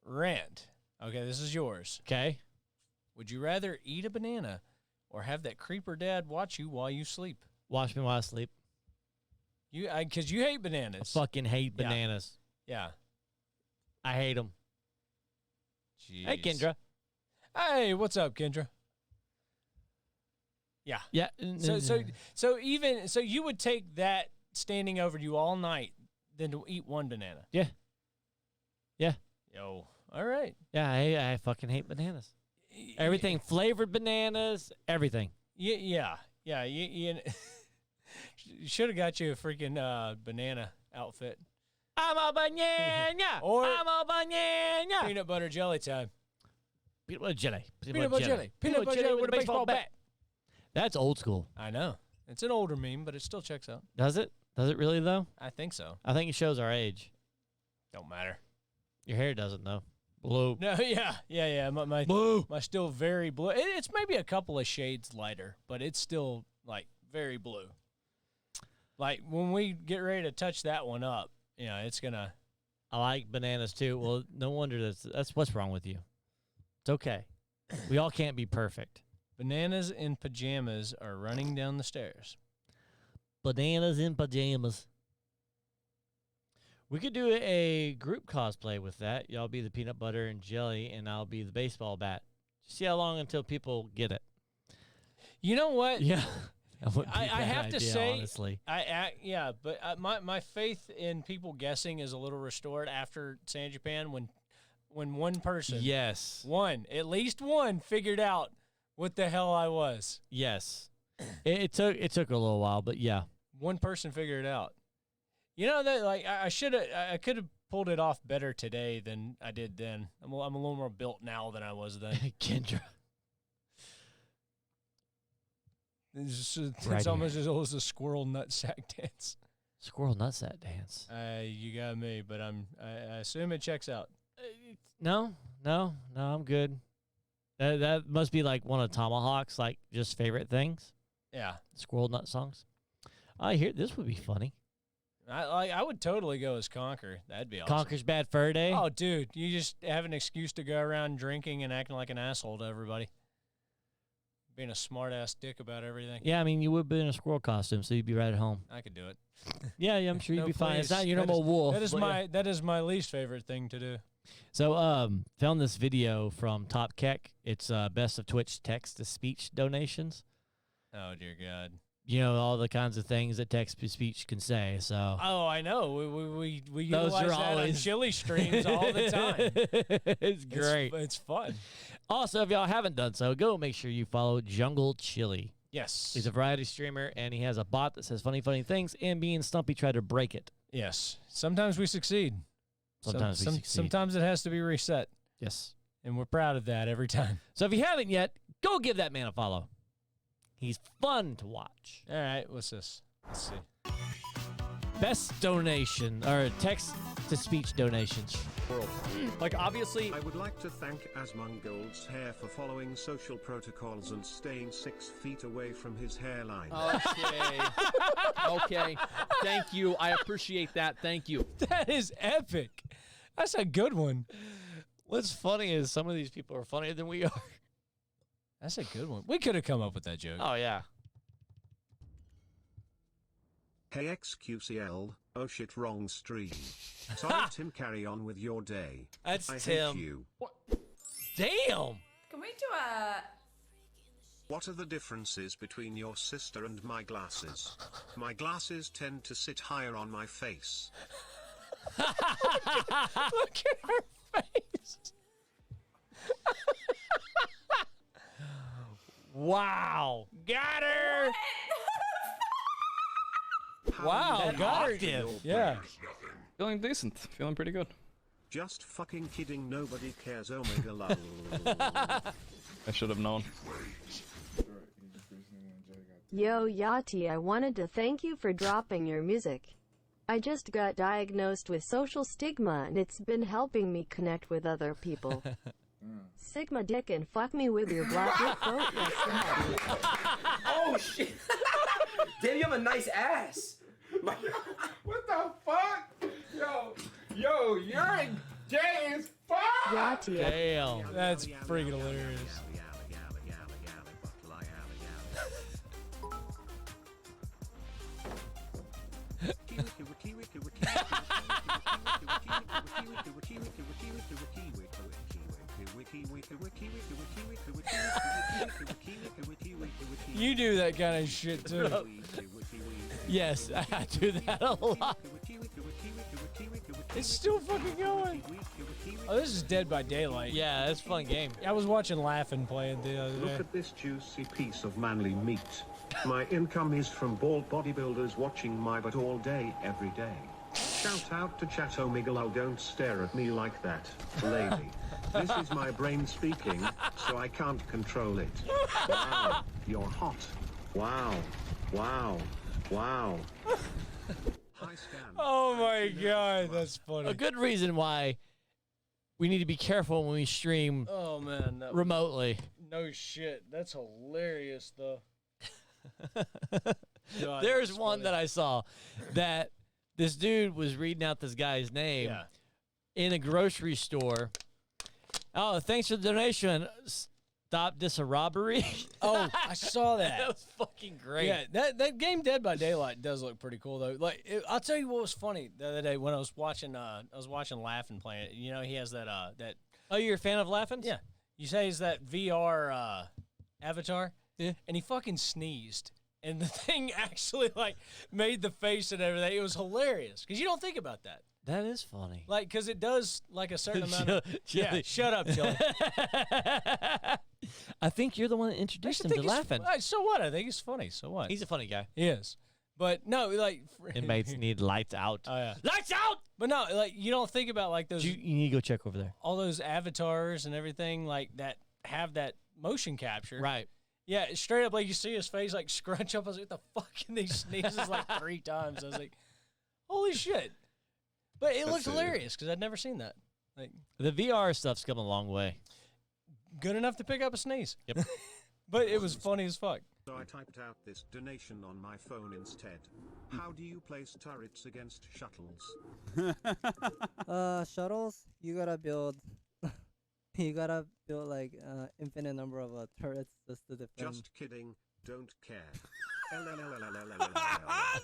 Rant. Okay, this is yours. Okay. Would you rather eat a banana or have that creeper dad watch you while you sleep? Watch me while I sleep. Because you hate I bananas. fucking hate Yeah. bananas. Yeah. I hate them. Hey, Jeez. Kendra. Hey, what's up, Kendra? Yeah. Yeah. So you would take that standing over you all night than to eat one banana. Yeah. Yeah. Yo. All right. Yeah, I fucking hate bananas. Everything flavored bananas, everything. Yeah. You should have got you a freaking banana outfit. I'm a banana. Or- I'm a banana. Peanut butter jelly time. Peanut butter jelly. Peanut butter jelly. Peanut butter jelly with a baseball bat. That's old school. I know. It's an older meme, but it still checks out. Does it? Does it really, though? I think so. I think it shows our age. Don't matter. Your hair doesn't, though. Blue. No, yeah. My Blue. still very blue. It's maybe a couple of shades lighter, but it's still like very blue. Like when we get ready to touch that one up, it's gonna. I like bananas, too. Well, no wonder that's what's wrong with you. It's okay. We all can't be perfect. Bananas in pajamas are running down the stairs. Bananas in pajamas. We could do a group cosplay with that. Y'all be the peanut butter and jelly, and I'll be the baseball bat. See how long until people get it. You know what? Yeah. That wouldn't be a I bad have to idea, say, honestly. but my faith in people guessing is a little restored after San Japan when one person, Yes. at least one, figured out what the hell I was. Yes. It took a little while, but yeah. One person figured it out. You know that I could have pulled it off better today than I did then. I'm a little more built now than I was then. Kendra. It's Right almost as old as the squirrel nutsack dance. Squirrel nutsack dance. You got me, but I assume it checks out. No, I'm good. That must be like one of Tomahawk's like just favorite things. Yeah, Squirrel nut songs. I hear this would be funny. I would totally go as Conquer. That'd be awesome. Conker's Bad Fur Day. Oh, dude, you just have an excuse to go around drinking and acting like an asshole to everybody. Being a smart-ass dick about everything. Yeah, I mean, you would be in a squirrel costume, so you'd be right at home. I could do it. Yeah, I'm sure you'd No, be fine. It's please. not your That normal wolf. That is but yeah. that is my least favorite thing to do. So, found this video from Top Keck. It's best of Twitch text to speech donations. Oh dear God. You know, all the kinds of things that text-to-speech can say. So Oh, I know. We those utilize are that on always chili streams all the time. It's great. It's fun. Also, if y'all haven't done so, go make sure you follow Jungle Chili. Yes. He's a variety streamer, and he has a bot that says funny things, and me and Stumpy try to break it. Yes. Sometimes we succeed. Sometimes we succeed. Sometimes it has to be reset, Yes. and we're proud of that every time. So if you haven't yet, go give that man a follow. He's fun to watch. All right. What's this? Let's see. Best donation, or text-to-speech donations. Like, obviously, I would like to thank Asmongold's hair for following social protocols and staying 6 feet away from his hairline. Okay. Okay. Thank you. I appreciate that. Thank you. That is epic. That's a good one. what's funny is some of these people are funnier than we are. That's a good one. We could have come up with that joke. Oh, yeah. Hey XQCL, oh shit, wrong stream. Sorry Tim, carry on with your day. That's I Tim. hate you. Damn. Can we do a... What are the differences between your sister and my glasses? My glasses tend to sit higher on my face. Look at her face. Wow. Got her. How Wow, you got her. react to your Yeah. brain? Feeling decent. Feeling pretty good. Just fucking kidding, nobody cares, omega lol. I should have known. Yo Yachty, I wanted to thank you for dropping your music. I just got diagnosed with social stigma and it's been helping me connect with other people. Sigma dick and fuck me with your black dick throat. Yes, Daddy. Oh shit! Damn, you have a nice ass. What the fuck? Yo, you're gay as fuck. Yachty. Damn. That's freaking hilarious. You do that kind of shit too. Yes, I do that a lot. It's still fucking going. Oh, this is Dead by Daylight. Yeah, that's a fun game. I was watching Laughing play it the other Look day. at this juicy piece of manly meat. My income is from bald bodybuilders watching my butt all day, every day. Shout out to Chat Omigalo, don't stare at me like that, lady. This is my brain speaking, so I can't control it. Wow, you're hot. Wow, wow, wow. Hi, Scan. Oh my god, that's funny. A good reason why we need to be careful when we stream Oh man, remotely. no shit. That's hilarious though. God, There's that's one funny. that I saw that this dude was reading out this guy's name Yeah. in a grocery store. Oh, thanks for the donation. Stop this robbery. Oh, I saw That that. was fucking great. Yeah, that game Dead by Daylight does look pretty cool though. Like I'll tell you what was funny the other day when I was watching Laughing play it. You know, he has that that Oh, you're a fan of Laughing? yeah. You say he's that VR avatar? Yeah. And he fucking sneezed. And the thing actually like made the face and everything. It was hilarious because you don't think about that. That is funny. Like, because it does like a certain amount of. Yeah, Chili. shut up, Chili. I think you're the one that introduced him to Laughing. So what? I think he's funny. So what? He's a funny guy. He is. But no, like. Inmates need lights out. Oh, yeah. Lights out! But no, like, you don't think about like those. You need to go check over there. All those avatars and everything like that have that motion capture. Right. Yeah, straight up, like you see his face like scrunch up. I was like, what the fuck? And he sneezes like 3 times. I was like, holy shit. But it looked hilarious because I'd never seen that. Like, The VR stuff's come a long way. good enough to pick up a sneeze. Yep. But it was funny as fuck. So I typed out this donation on my phone instead. How do you place turrets against shuttles? Shuttles, you gotta build like infinite number of turrets just to defend. Just kidding, don't care. Oh,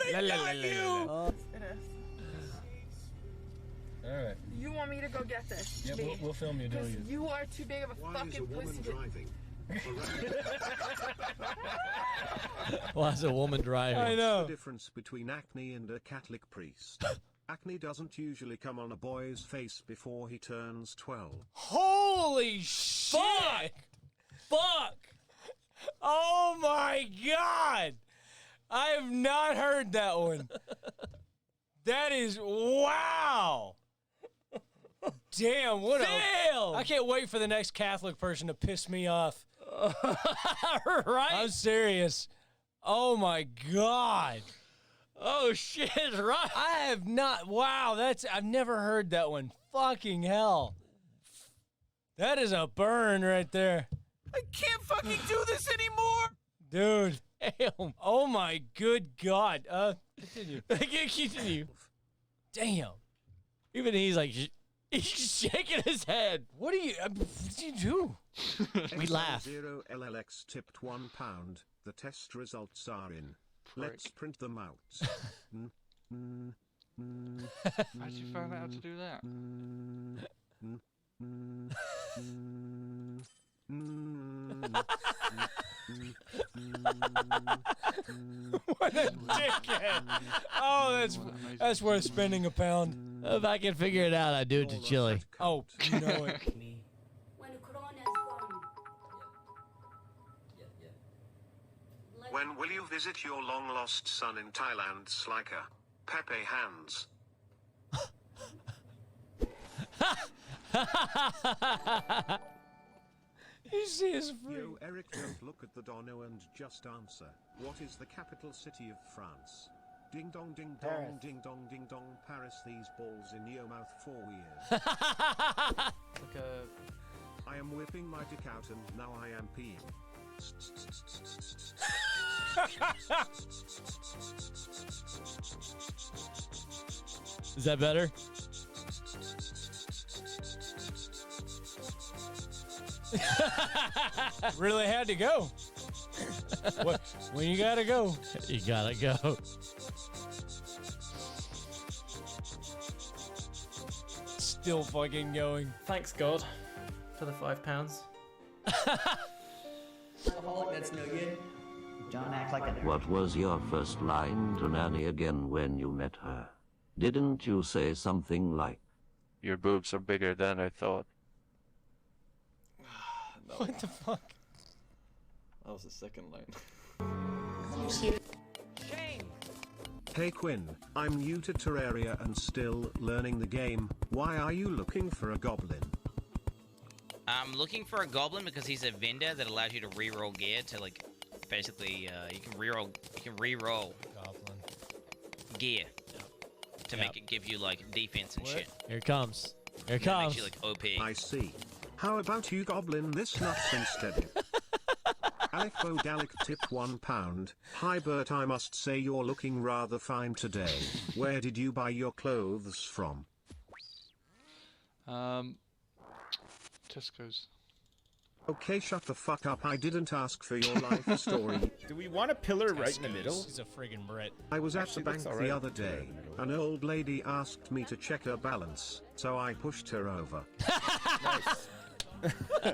It is. All right. You want me to go get this? Yeah, Me. we'll film you doing Because it. you are too big of a Why is a fucking woman pussy. driving? Why is a woman driving? I know. The difference between acne and a Catholic priest. Acne doesn't usually come on a boy's face before he turns 12. Holy shit! Fuck! Oh my god! I have not heard that one. That is wow. Damn, what Damn! I can't wait for the next Catholic person to piss me off. Right? I'm serious. Oh my god. Oh shit, right. I have not. Wow, I've never heard that one. Fucking hell. That is a burn right there. I can't fucking do this anymore. Dude. Damn. Oh my good god. Continue. Continue. Damn. Even he's like, he's shaking his head. What do you do? We laugh. 0 LLX tipped £1. The test results are in. Let's print them out. How'd you find out how to do that? What a dickhead. Oh, that's worth spending £1. If I can figure it out, I'd do it to Chili. Oh, you know it. When will you visit your long-lost son in Thailand, Sliker? Pepe hands. You see his free. Yo, Eric, don't look at the dono and just answer. What is the capital city of France? Ding dong, ding dong, Paris. ding dong, ding dong, Paris. These balls in your mouth for years. Like a... I am whipping my dick out and now I am peeing. Is that better? Really had to go. When you gotta go. You gotta go. Still fucking going. Thanks, God, for the £5. That's no good. Don't act like a What was your first line to Nanny again when you met her? Didn't you say something like, Your boobs are bigger than I thought. What the fuck? That was the second line. Hey Quinn, I'm new to Terraria and still learning the game. Why are you looking for a goblin? I'm looking for a goblin because he's a vendor that allows you to re-roll gear to like, basically, you can re-roll Goblin. gear to make it give you like defense and shit. Here it comes. Here it That comes. makes you like OP. I see. How about you goblin this nuts instead? Alifo Dalek tipped £1. Hi Bert, I must say you're looking rather fine today. Where did you buy your clothes from? Tesco's. Okay, shut the fuck up. I didn't ask for your life story. Do we want a pillar right in the middle? He's a friggin' Brit. I was at Actually, the bank that's all the right. other day. An old lady asked me to check her balance, so I pushed her over.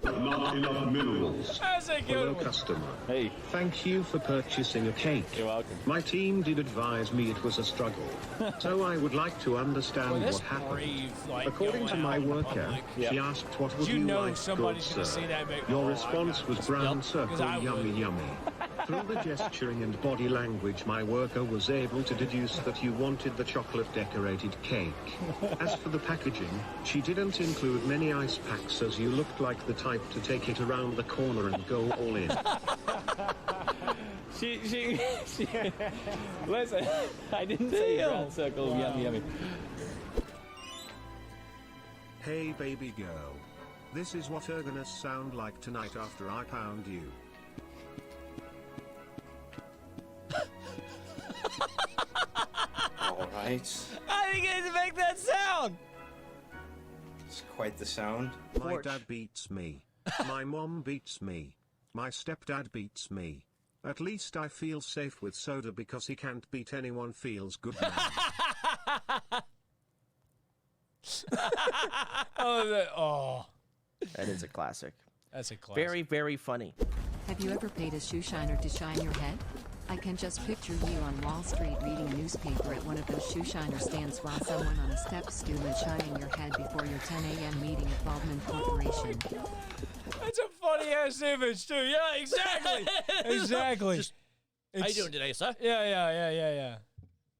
Not enough minerals. That's a Hello, good one. customer. Hey. Thank you for purchasing a cake. You're welcome. My team did advise me it was a struggle, so I would like to understand Well, that's what happened. brave, like, According to going my out in worker, public. she asked, "What would You you know like, somebody's good gonna sir?" see that and make, Your "Oh, I response got was this." brown Yep, circle, 'cause I yummy, would. yummy. Through the gesturing and body language, my worker was able to deduce that you wanted the chocolate-decorated cake. As for the packaging, she didn't include many ice packs, as you looked like the type to take it around the corner and go all in. She listen, I didn't say brown circle, yummy, yummy. Hey baby girl. This is what you're gonna sound like tonight after I pound you. Alright. I think I need to make that sound. It's quite the sound. My dad beats me. My mom beats me. My stepdad beats me. At least I feel safe with Soda because he can't beat anyone. Feels good now. Oh. That is a classic. That's a classic. Very, very funny. Have you ever paid a shoe shiner to shine your head? I can just picture you on Wall Street reading a newspaper at one of those shoe shiner stands while someone on a step stool is shining your head before your 10 a.m. meeting at Baldwin Corporation. That's a funny ass image too. Yeah, exactly. Exactly. Just, how you doing today, sir? Yeah.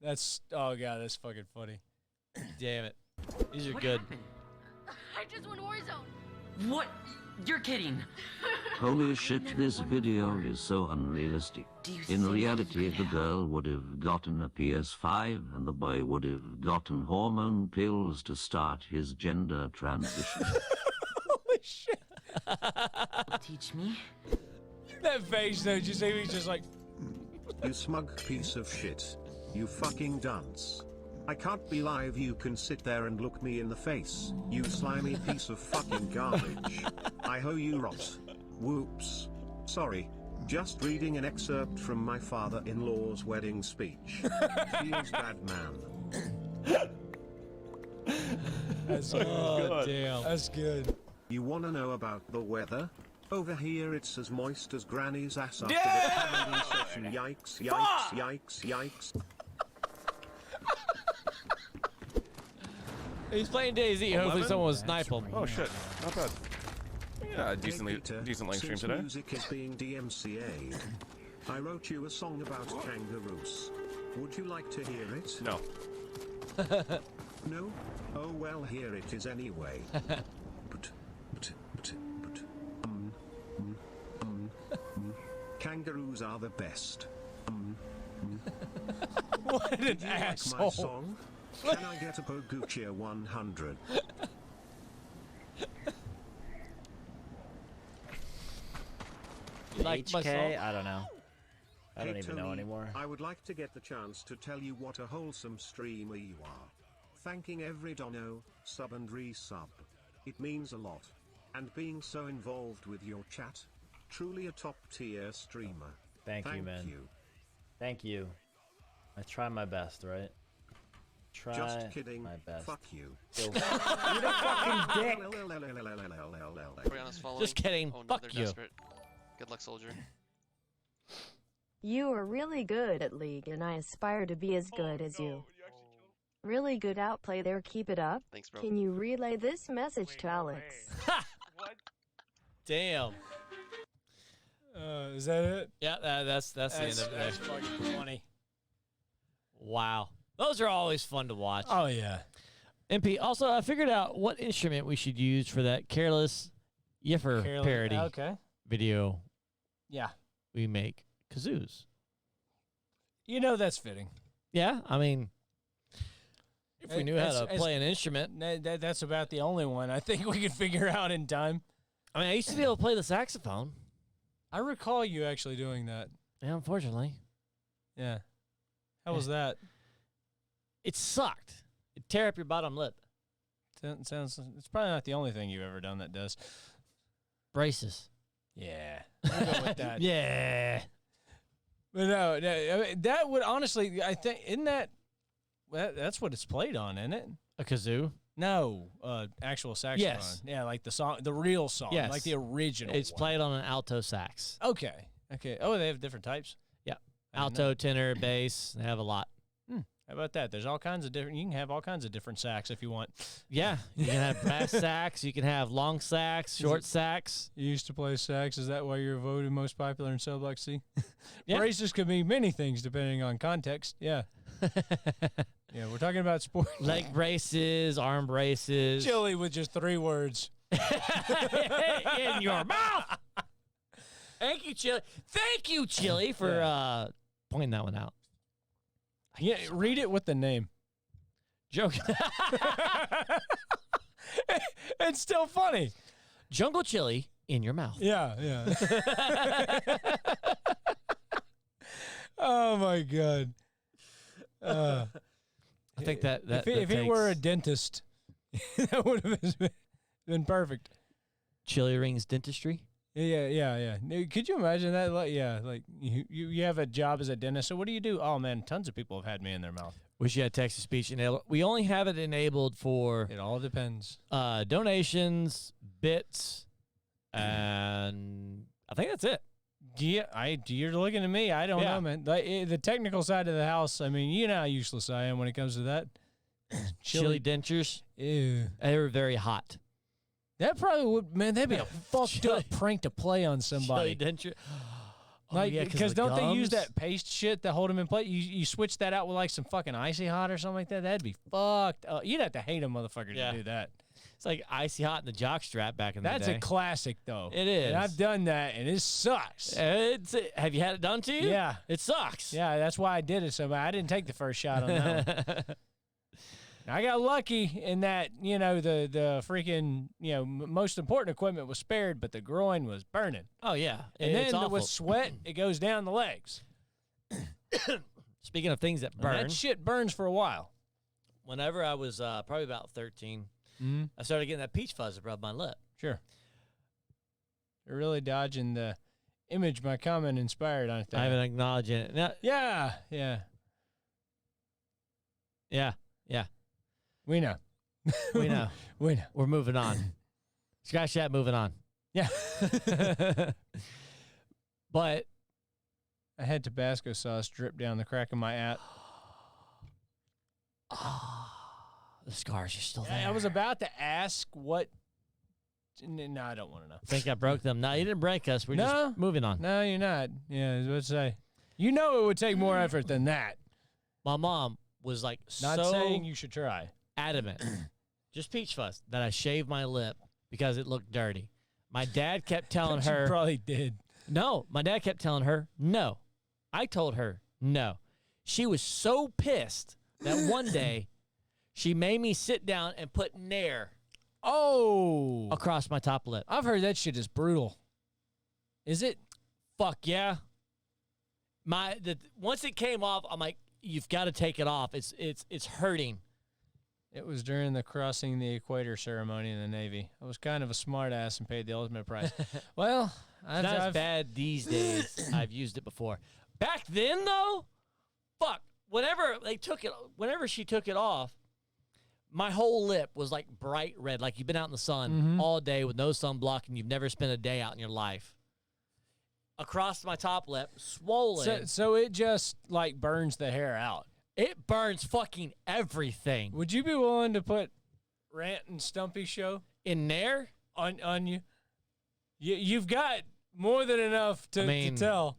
That's that's fucking funny. Damn it. These are good. I just won Warzone. What? You're kidding. Holy shit, this video is so unrealistic. In reality, the girl would have gotten a PS5 and the boy would have gotten hormone pills to start his gender transition. Holy shit. Teach me. That face though, just he's just like, You smug piece of shit. You fucking dunce. I can't believe you can sit there and look me in the face, you slimy piece of fucking garbage. I hoe you rot. Whoops. Sorry. Just reading an excerpt from my father-in-law's wedding speech. Feels bad, man. that's Oh, damn. That's good. You wanna know about the weather? Over here it's as moist as Granny's ass after Yeah! the comedy session. Yikes, yikes, yikes, yikes. He's playing DayZ. Hopefully someone will snipe him. Oh shit, not bad. Yeah, decent length stream Since today. music is being DMCA'd, I wrote you a song about kangaroos. Would you like to hear it? No. No? Oh well, here it is anyway. Kangaroos are the best. What an Did you asshole. like my song? Can I get a Poguchia 100? Like my song? HK? I don't know. I don't Hey, even know Tony, anymore. I would like to get the chance to tell you what a wholesome streamer you are. Thanking every dono, sub and resub. It means a lot. And being so involved with your chat. Truly a top tier streamer. Thank you, man. Thank you. I try my best, right? Try Just kidding. my best. Fuck you. Go. Eat a fucking dick. Brianna's following. Just kidding. Oh, no, Fuck they're you. desperate. Good luck, soldier. You are really good at League and I aspire to be as good as you. Really good outplay there, keep it up. Thanks, bro. Can you relay this message to Alex? Damn. Is that it? Yeah, that's the end of it. That's fucking funny. Wow. Those are always fun to watch. Oh, yeah. MP, also, I figured out what instrument we should use for that Careless Yiffer parody Okay. video Yeah. we make. Kazoos. You know that's fitting. Yeah, I mean, if we knew how to play an instrument. That's about the only one I think we could figure out in time. I mean, I used to be able to play the saxophone. I recall you actually doing that. Yeah, unfortunately. Yeah. How was that? It sucked. It tear up your bottom lip. Sounds. It's probably not the only thing you've ever done that does. Braces. Yeah. We'll go with that. Yeah. But no, I mean, that would honestly, I think, isn't that, that's what it's played on, isn't it? A kazoo? No, actual saxophone. Yes. Yeah, like the song, the real song, Yes. like the original. It's one. played on an alto sax. Okay. Oh, they have different types. Yeah. I didn't know. Alto, tenor, bass. They have a lot. How about that? There's all kinds of different. You can have all kinds of different sax if you want. Yeah, you can have brass sax. You can have long sax, short sax. You used to play sax. Is that why you're voted most popular in Cell Block C? Yeah. Braces could mean many things depending on context. Yeah. Yeah, we're talking about sport. Leg braces, arm braces. Chili with just 3 words. In your mouth. Thank you, Chili. Thank you, Chili, for pointing that one out. Yeah, read it with the name. Joke. It's still funny. Jungle Chili in your mouth. Yeah. Oh my God. I think that if he were a dentist, that would have been perfect. Chili Rings Dentistry. Yeah. Could you imagine that? Like you have a job as a dentist. So what do you do? Oh man, tons of people have had me in their mouth. Wish you had text to speech enabled. We only have it enabled for. It all depends. Donations, bits, And I think that's it. You're looking at me. I don't know, man. The technical side of the house, I mean, you know how useless I am when it comes to that. Chili dentures. Ew. They were very hot. That probably would, man, that'd be a fucked up prank to play on somebody. Chili denture. Like, yeah, because the don't they use gums? that paste shit to hold them in place? You switch that out with like some fucking Icy Hot or something like that. That'd be fucked up. You'd have to hate a motherfucker to do that. It's like Icy Hot in the jock strap back in the day. That's a classic, though. It is. And I've done that, and it sucks. Have you had it done to you? Yeah. It sucks. Yeah, that's why I did it so bad. I didn't take the first shot on that one. I got lucky in that, you know, the freaking, you know, most important equipment was spared, but the groin was burning. Oh, yeah. And It's then awful. with sweat, it goes down the legs. Speaking of things that And burn. that shit burns for a while. Whenever I was probably about 13, I started getting that peach fuzz above my lip. Sure. You're really dodging the image my comment inspired on it. I haven't acknowledged it. Now, Yeah. We know. We know. We know. We're moving on. Scratch that, moving on. Yeah. But I had Tabasco sauce drip down the crack of my app. The scars are still there. I was about to ask what. No, I don't want to know. I think I broke them. No, you didn't break us. We're just moving on. No, you're not. Yeah, I was about to say. You know it would take more effort than that. My mom was like Not so saying you should try. adamant, just peach fuzz, that I shaved my lip because it looked dirty. My dad kept telling her. You probably did. No, my dad kept telling her no. I told her no. She was so pissed that one day she made me sit down and put Nair across my top lip. I've heard that shit is brutal. Is it? Fuck yeah. Once it came off, I'm like, you've got to take it off. It's hurting. It was during the crossing the equator ceremony in the Navy. I was kind of a smart ass and paid the ultimate price. Well, It's not as bad these days. I've used it before. Back then, though, fuck. Whenever she took it off, my whole lip was like bright red, like you've been out in the sun all day with no sunblock and you've never spent a day out in your life. Across my top lip, swollen. So it just like burns the hair out. It burns fucking everything. Would you be willing to put Rant and Stumpy show in there on you? You've got more than enough to tell.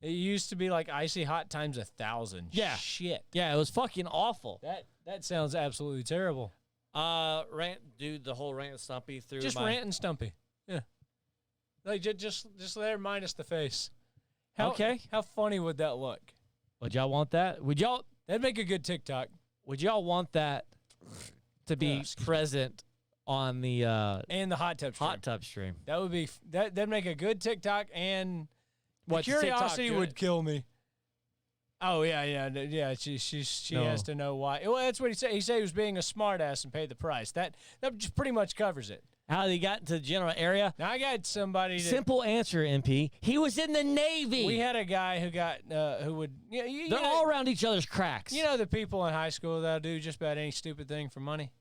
It used to be like Icy Hot times 1,000. Yeah. Shit. Yeah, it was fucking awful. That sounds absolutely terrible. Do the whole Rant and Stumpy through Just Rant and Stumpy. Yeah. Like just there minus the face. Okay. How funny would that look? Would y'all want that? That'd make a good TikTok. Would y'all want that to be present on the and the hot tub stream? That would be that'd make a good TikTok, and What's curiosity TikTok would good? kill me. Oh yeah. She has to know why. Well, that's what he said. He said he was being a smartass and paid the price. That just pretty much covers it. How he got into the general area? Now I got somebody. Simple answer, MP. He was in the Navy. We had a guy who got who would. They're all around each other's cracks. You know the people in high school that'll do just about any stupid thing for money.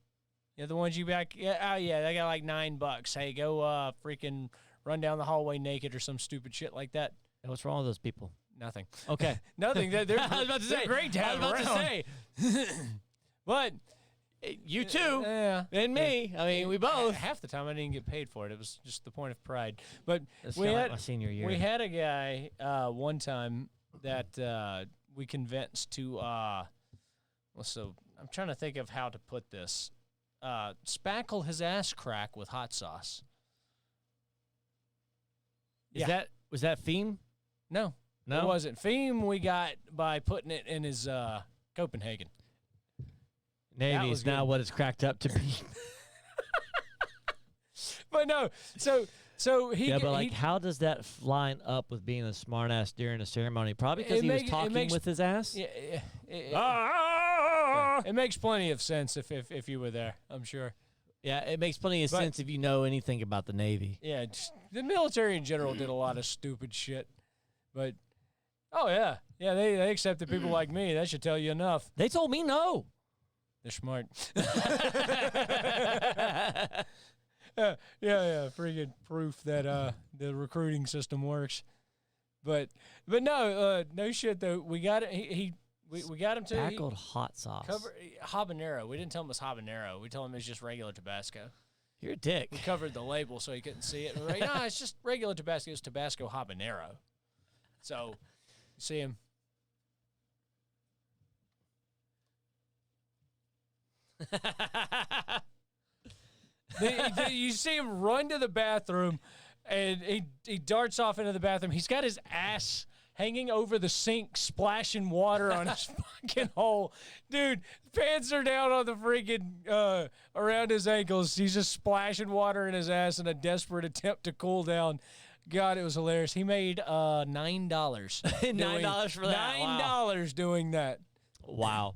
Yeah, the ones you back. Yeah, they got like $9. Hey, go freaking run down the hallway naked or some stupid shit like that. What's wrong with those people? Nothing. Okay. Nothing. They're I was about to say. great to have I was about around. to say. But you too, yeah, and me. I mean, we both. Half the time I didn't get paid for it. It was just the point of pride. But That's we kinda had like my senior year. We had a guy one time that we convinced to. So I'm trying to think of how to put this. Spackle his ass crack with hot sauce. Was that theme? No, it wasn't. Theme we got by putting it in his Copenhagen. Navy is now what it's cracked up to be. But no, so he. Yeah, but how does that line up with being a smartass during a ceremony? Probably because he was talking with his ass. Yeah, it makes plenty of sense if you were there. I'm sure. Yeah, it makes plenty of sense if you know anything about the Navy. Yeah, the military in general did a lot of stupid shit, but they accepted people like me. That should tell you enough. They told me no. They're smart. Yeah. Freaking proof that the recruiting system works. But no, no shit though. We got it. We got him to Spackled hot sauce. Habanero. We didn't tell him it was habanero. We told him it's just regular Tabasco. You're a dick. We covered the label so he couldn't see it. And we're like, no, it's just regular Tabasco. It's Tabasco habanero. So, you see him. You see him run to the bathroom, and he darts off into the bathroom. He's got his ass hanging over the sink, splashing water on his fucking hole. Dude, pants are down on the freaking, around his ankles. He's just splashing water in his ass in a desperate attempt to cool down. God, it was hilarious. He made $9. $9 for that. $9 doing that. Wow.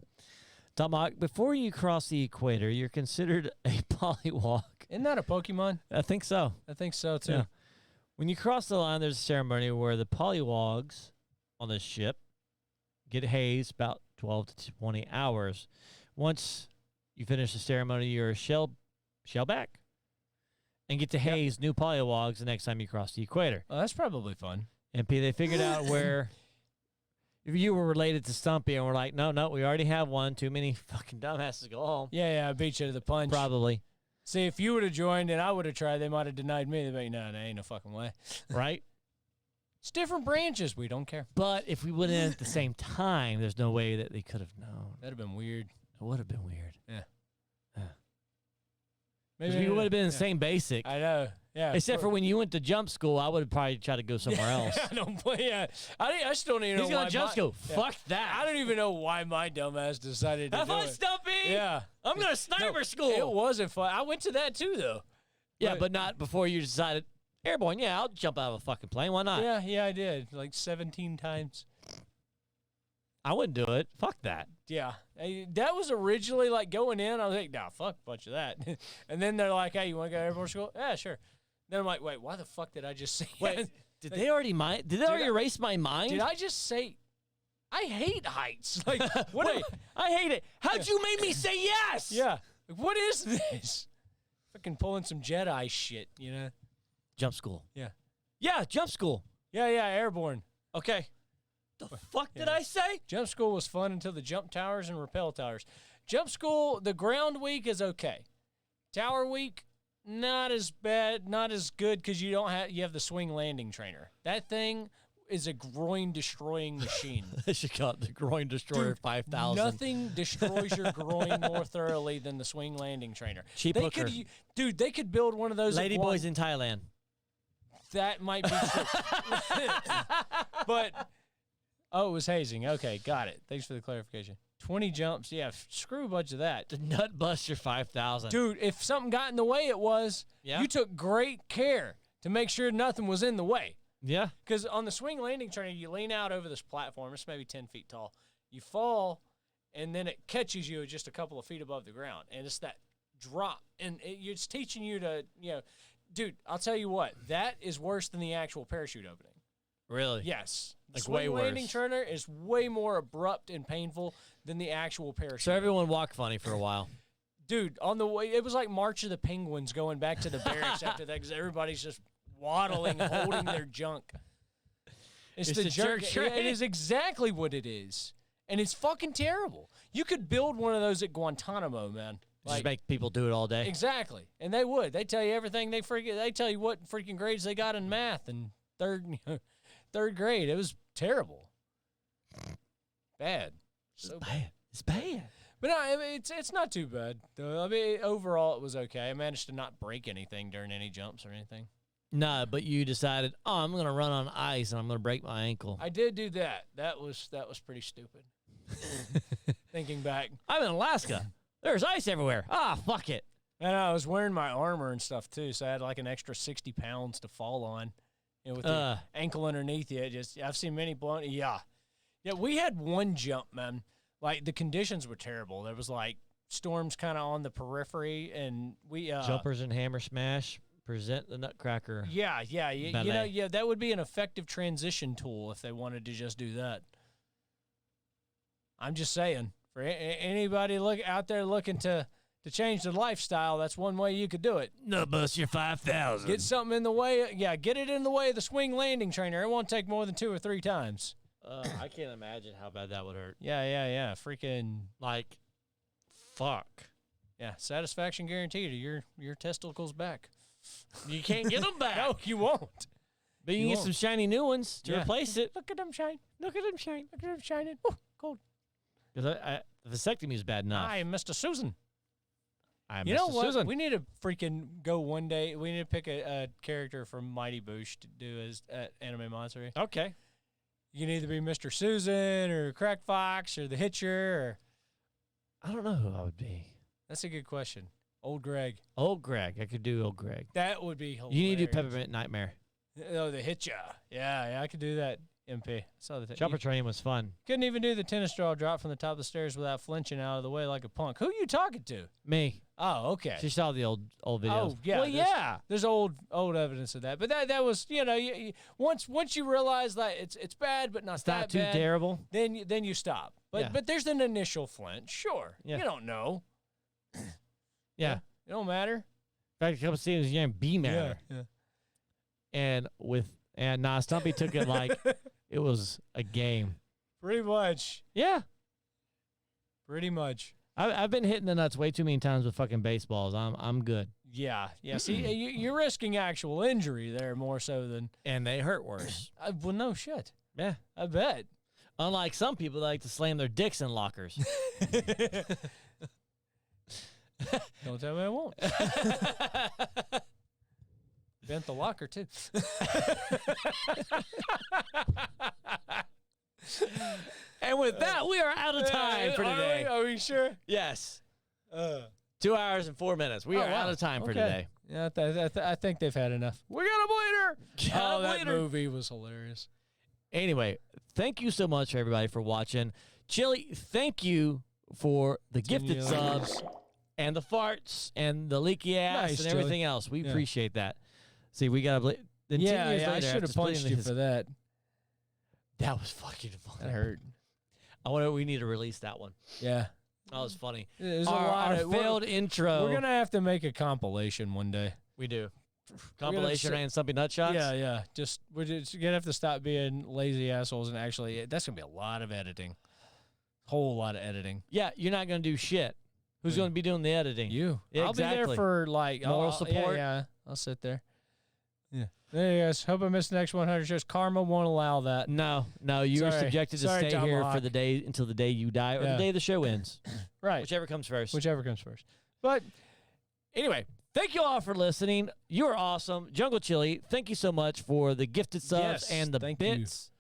Tomac, before you cross the equator, you're considered a polywog. Isn't that a Pokemon? I think so. I think so, too. Yeah. When you cross the line, there's a ceremony where the polywogs on the ship get hazed about 12 to 20 hours. Once you finish the ceremony, you're shell back and get to haze new polywogs the next time you cross the equator. Oh, that's probably fun. And P, they figured out where if you were related to Stumpy and we're like, no, we already have one. Too many fucking dumbasses to go home. Yeah, I beat you to the punch. Probably. See, if you would have joined and I would have tried, they might have denied me. They'd be like, no, there ain't no fucking way. Right? It's different branches. We don't care. But if we went in at the same time, there's no way that they could have known. That'd have been weird. It would have been weird. Yeah. Because we would have been in the same basic. I know. Yeah. Except for when you went to jump school, I would have probably tried to go somewhere else. I don't play. Yeah. I still don't even know He's why. going to jump school. Yeah. Fuck that. I don't even know why my dumbass decided to Have do fun, it. Stumpy. Yeah. I'm going to sniper school. It wasn't fun. I went to that too, though. Yeah, but not before you decided, airborne, yeah, I'll jump out of a fucking plane. Why not? Yeah, I did. Like 17 times. I wouldn't do it. Fuck that. Yeah. That was originally like going in. I was like, nah, fuck a bunch of that. And then they're like, hey, you want to go to airborne school? Yeah, sure. Then I'm like, wait, why the fuck did I just say Wait, did they already erase my mind? Did I just say, I hate heights? Like, what? Wait, I hate it. How'd you make me say yes? Yeah. Like, what is this? Fucking pulling some Jedi shit, you know? Jump school. Yeah. Yeah, jump school. Yeah, airborne. Okay. The fuck did I say? Jump school was fun until the jump towers and rappel towers. Jump school, the ground week is okay. Tower week, not as bad, not as good because you have the swing landing trainer. That thing is a groin destroying machine. They should call it the groin destroyer. 5,000. Nothing destroys your groin more thoroughly than the swing landing trainer. Cheap hooker. They could build one of those. Lady boys in Thailand. That might be true. But it was hazing. Okay, got it. Thanks for the clarification. 20 jumps. Yeah, screw a bunch of that. The nut buster 5,000. Dude, if something got in the way, you took great care to make sure nothing was in the way. Yeah. Because on the swing landing trainer, you lean out over this platform. It's maybe 10 feet tall. You fall, and then it catches you just a couple of feet above the ground. And it's that drop. And it's teaching you to, dude, I'll tell you what. That is worse than the actual parachute opening. Really? Yes. The Like way swing worse. landing trainer is way more abrupt and painful than the actual parachute. So everyone walked funny for a while. Dude, on the way, it was like March of the Penguins going back to the barracks after that because everybody's just waddling, holding their junk. It's the jerk train. It is exactly what it is. And it's fucking terrible. You could build one of those at Guantanamo, man. Just make people do it all day. Exactly. And they would. They tell you everything they tell you what freaking grades they got in math in third grade. It was terrible. Bad. So bad. It's bad. But no, I mean, it's not too bad. I mean, overall, it was okay. I managed to not break anything during any jumps or anything. No, but you decided, I'm going to run on ice and I'm going to break my ankle. I did do that. That was pretty stupid. Thinking back. I'm in Alaska. There's ice everywhere. Fuck it. And I was wearing my armor and stuff, too, so I had like an extra 60 pounds to fall on. With the ankle underneath you. I've seen many blown. Yeah. Yeah, we had one jump, man. Like, the conditions were terrible. There was, like, storms kind of on the periphery, and we... Jumpers and hammer smash. Present the Nutcracker. Yeah. That would be an effective transition tool if they wanted to just do that. I'm just saying, for anybody out there looking to to change the lifestyle, that's one way you could do it. No, bust your 5,000. Get something in the way. Yeah, get it in the way of the swing landing trainer. It won't take more than 2 or 3 times. I can't imagine how bad that would hurt. Yeah. Freaking like, fuck. Yeah, satisfaction guaranteed. Your testicles back. You can't get them back. No, you won't. But you can get some shiny new ones to replace it. Look at them shine. Look at them shine. Look at them shining. Ooh, cold. Because the vasectomy is bad enough. I am Mr. Susan. I'm You Mr. know what? Susan. We need to freaking go one day. We need to pick a character from Mighty Boosh to do as Anime Monster. Okay. You can either be Mr. Susan or Crack Fox or the Hitcher. Or I don't know who I would be. That's a good question. Old Greg. Old Greg. I could do Old Greg. That would be hilarious. You need to do Peppermint Nightmare. Oh, the Hitcher. Yeah, I could do that. MP. Saw the Chopper Train was fun. Couldn't even do the tennis straw drop from the top of the stairs without flinching out of the way like a punk. Who you talking to? Me. Oh, okay. She saw the old videos. Oh, yeah. Well, there's old evidence of that. But that was, you once you realize that it's bad, but not that not too bad, terrible. Then you stop. But there's an initial flinch. Sure. Yeah. You don't know. Yeah. It don't matter. In fact, a couple seasons, you didn't be matter. Yeah. And Stumpy took it like it was a game. Pretty much. Yeah. Pretty much. I've been hitting the nuts way too many times with fucking baseballs. I'm good. Yeah. See, you're risking actual injury there more so than. And they hurt worse. Well, no shit. Yeah. I bet. Unlike some people that like to slam their dicks in lockers. Don't tell me I won't. Bent the locker, too. And with that, we are out of time for today. Are we sure? Yes. 2 hours and 4 minutes. We are out of time for today. Yeah, I think they've had enough. We got a bleeder. Got a that bleeder. movie was hilarious. Anyway, thank you so much, everybody, for watching. Chili, thank you for the gifted subs and the farts and the leaky ass Nice, and everything Chili. else. We Yeah. appreciate that. See, we got to then 2 years I later, should after have punched splitting you for that. That was fucking fun. That hurt. We need to release that one. Yeah. That was funny. There's Our of failed intro. We're gonna have to make a compilation one day. We do. Compilation gonna and something nut shots. Yeah. We're just gonna have to stop being lazy assholes and actually. That's gonna be a lot of editing. Whole lot of editing. Yeah, you're not gonna do shit. Who's gonna be doing the editing? You. Yeah, I'll be there exactly. for like moral support. Yeah, I'll sit there. Yeah. There you guys. Hope I missed the next 100 shows. Karma won't allow that. No, you are Sorry. subjected to Sorry, stay here for Tomahawk. the day until the day you die or the Yeah. day the show ends. Right. Whichever comes first. Whichever comes first. But anyway, thank you all for listening. You are awesome. Jungle Chili, thank you so much for the gifted subs Yes, and the thank bits.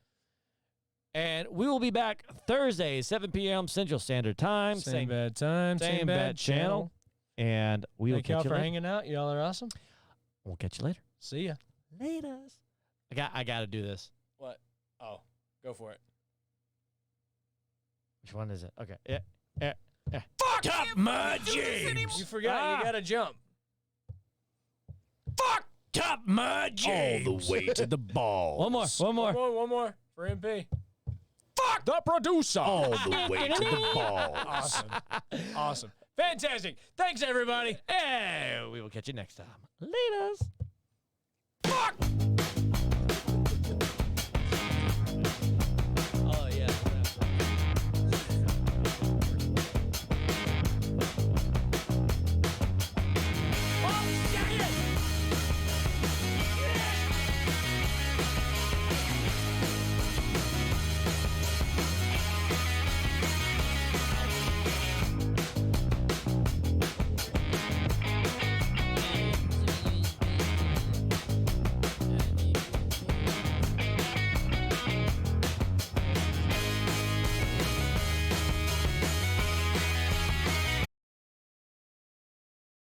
And we will be back Thursday, 7 p.m. Central Standard Time. same bad time, same bad channel. And we will Thank y'all catch you for later. hanging out. Y'all are awesome. We'll catch you later. See ya. Later. I got to do this. What? Oh, go for it. Which one is it? Okay. Yeah. Fuck up my James. You forgot. You got to jump. Fuck up my James. All the way to the ball. One more. One more for MP. Fuck the producer. All the way to the ball. Awesome. Fantastic. Thanks, everybody. And we will catch you next time. Laters. Fuck.